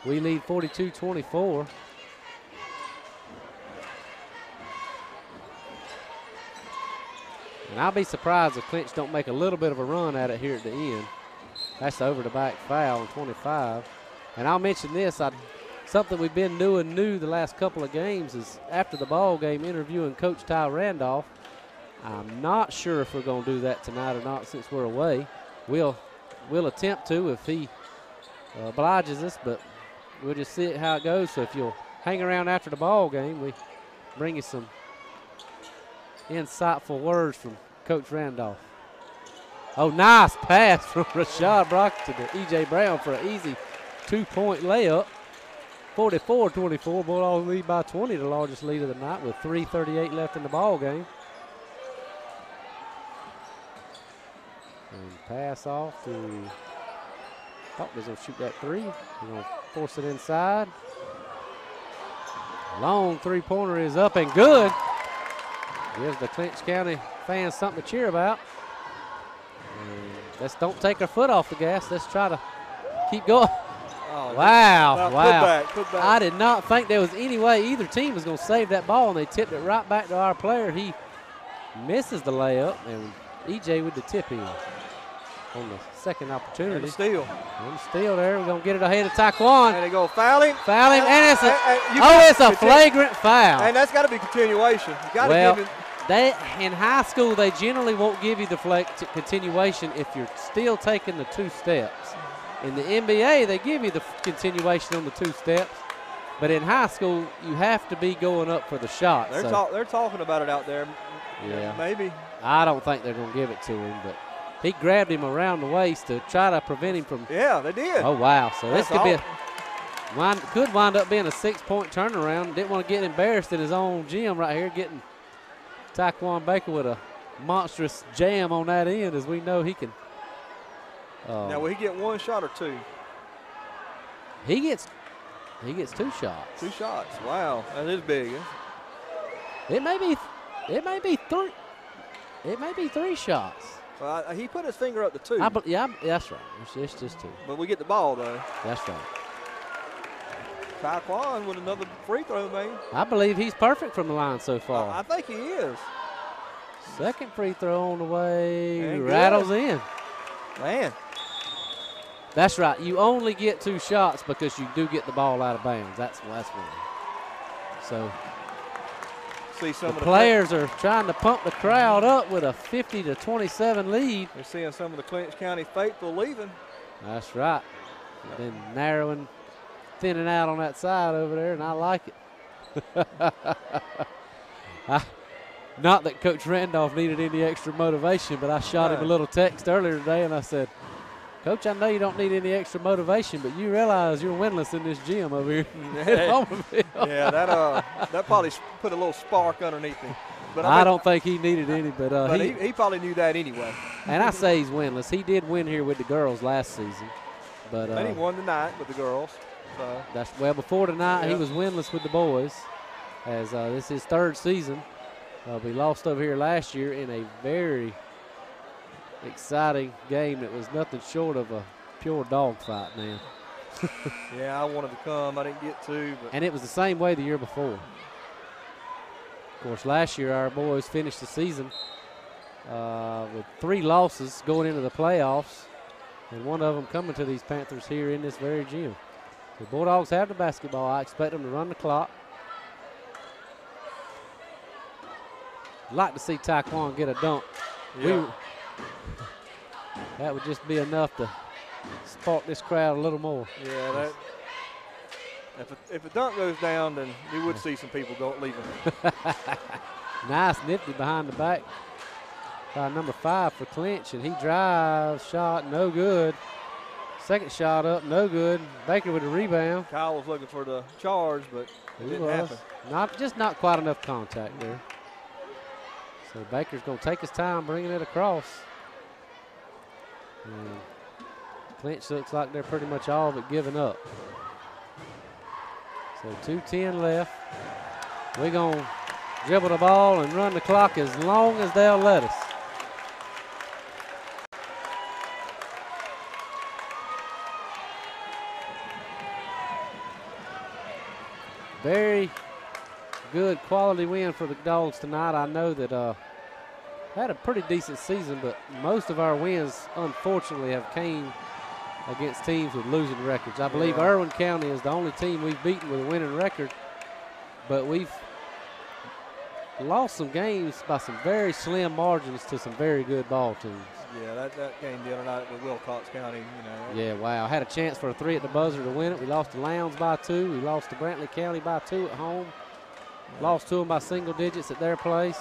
We lead 42-24. And I'll be surprised if Clinch don't make a little bit of a run at it here at the end. That's the over-the-back foul on 25. And I'll mention this, something we've been doing new the last couple of games is after the ball game interviewing Coach Ty Randolph. I'm not sure if we're going to do that tonight or not since we're away. We'll attempt to if he obliges us, but we'll just see how it goes. So if you'll hang around after the ball game, we bring you some insightful words from Coach Randolph. Oh, nice pass from Rashad Brock to the E.J. Brown for an easy 2-point layup. 44-24, Bulldogs lead by 20, the largest lead of the night with 3:38 left in the ball game. And pass off to, he's going to shoot that three. He's going to force it inside. Long three-pointer is up and good. Gives the Clinch County fans something to cheer about. And let's don't take our foot off the gas. Let's try to keep going. Oh, wow. Put back. I did not think there was any way either team was going to save that ball, and they tipped it right back to our player. He misses the layup, and E.J. with the tip in on the second opportunity. And steal. There. We're going to get it ahead of Taekwon. And they go foul him. And it's a flagrant foul. And that's got to be continuation. You got to give it. In high school, they generally won't give you the continuation if you're still taking the 2 steps. In the NBA, they give you the continuation on the 2 steps. But in high school, you have to be going up for the shot. They're talking about it out there. Yeah. Maybe. I don't think they're going to give it to him, but he grabbed him around the waist to try to prevent him from. Yeah, they did. Oh, wow. So this could wind up being a 6-point turnaround. Didn't want to get embarrassed in his own gym right here, getting Taekwon Baker with a monstrous jam on that end, as we know he can. Now, will he get 1 shot or 2? He gets 2 shots. 2 shots. Wow, that is big. It may be 3. It may be 3 shots. Well, he put his finger up to 2. That's right. It's just 2. But we get the ball though. That's right. Taekwon with another free throw, man. I believe he's perfect from the line so far. I think he is. Second free throw on the way. And rattles in. Man. That's right. You only get 2 shots because you do get the ball out of bounds. That's one. So see some the of players are trying to pump the crowd up with a 50-27 lead. We're seeing some of the Clinch County faithful leaving. That's right. Been narrowing, thinning out on that side over there, and I like it. Not that Coach Randolph needed any extra motivation, but I shot him a little text earlier today, and I said, Coach, I know you don't need any extra motivation, but you realize you're winless in this gym over here in Homerville. Yeah, that probably put a little spark underneath him. But I don't think he needed any, but he probably knew that anyway. And I say he's winless. He did win here with the girls last season, but and he won tonight with the girls. So. Before tonight he was winless with the boys, as this is his 3rd season. We lost over here last year in a very exciting game that was nothing short of a pure dogfight, man. Yeah, I wanted to come. I didn't get to. But. And it was the same way the year before. Of course, last year our boys finished the season with 3 losses going into the playoffs, and one of them coming to these Panthers here in this very gym. The Bulldogs have the basketball. I expect them to run the clock. I'd like to see Taekwon get a dunk. Yeah. That would just be enough to spark this crowd a little more. Yeah, if a dunk goes down, then we would see some people leaving. Nice, nifty behind the back by number 5 for Clinch, and he drives, shot, no good. Second shot up, no good. Baker with a rebound. Kyle was looking for the charge, but it didn't happen. Not quite enough contact there. So Baker's going to take his time bringing it across. And Clinch looks like they're pretty much all but giving up. So 2:10 left. We're going to dribble the ball and run the clock as long as they'll let us. Very good quality win for the Dogs tonight. I know that had a pretty decent season, but most of our wins, unfortunately, have came against teams with losing records. I believe Irwin County is the only team we've beaten with a winning record, but we've lost some games by some very slim margins to some very good ball teams. Yeah, that game the other night with Wilcox County, you know. Yeah, wow. Had a chance for a 3 at the buzzer to win it. We lost to Lowndes by 2. We lost to Brantley County by 2 at home. Yeah. Lost to them by single digits at their place.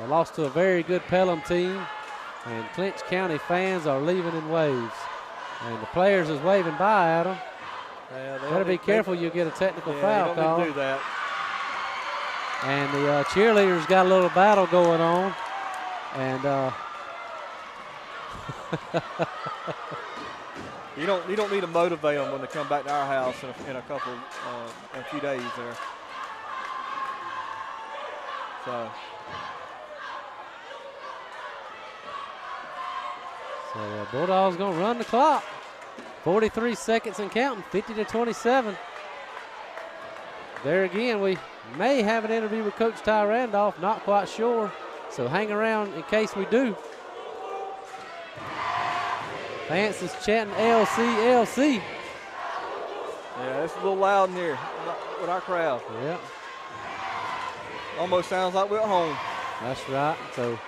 Lost to a very good Pelham team. And Clinch County fans are leaving in waves. And the players is waving by at them. Yeah, better be careful, you'll get a technical foul call. Need to do that. And the cheerleaders got a little battle going on. And you don't need to motivate them when they come back to our house in a few days there. So Bulldogs gonna run the clock. 43 seconds and counting, 50-27. There again, we may have an interview with Coach Ty Randolph, not quite sure. So hang around in case we do. Vance is chanting LC, LC. Yeah, it's a little loud in here with our crowd. Yeah. Almost sounds like we're at home. That's right. So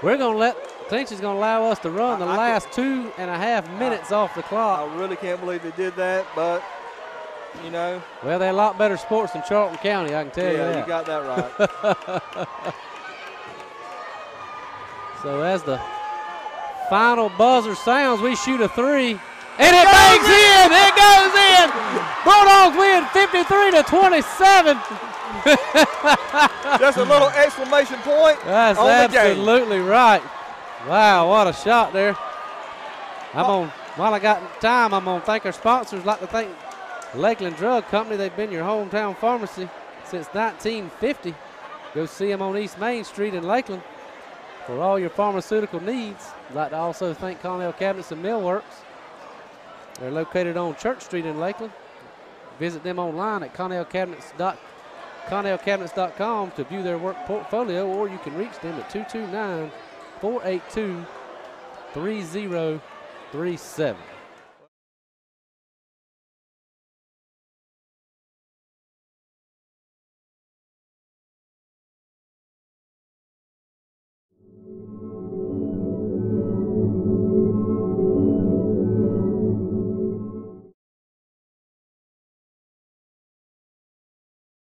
we're going to let, Clinch is going to allow us to run the last 2.5 minutes off the clock. I really can't believe they did that, but, you know. Well, they're a lot better sports than Charlton County, I can tell you that. Yeah, you got that right. So as the final buzzer sounds, we shoot a 3. And it bangs in! It goes in! Bulldogs win 53-27. Just a little exclamation point. That's on absolutely right. Wow, what a shot there. While I got time, I'm going to thank our sponsors. I'd like to thank Lakeland Drug Company. They've been your hometown pharmacy since 1950. Go see them on East Main Street in Lakeland for all your pharmaceutical needs. I'd like to also thank Connell Cabinets and Millworks. They're located on Church Street in Lakeland. Visit them online at connellcabinets.com to view their work portfolio, or you can reach them at 229-482-3037.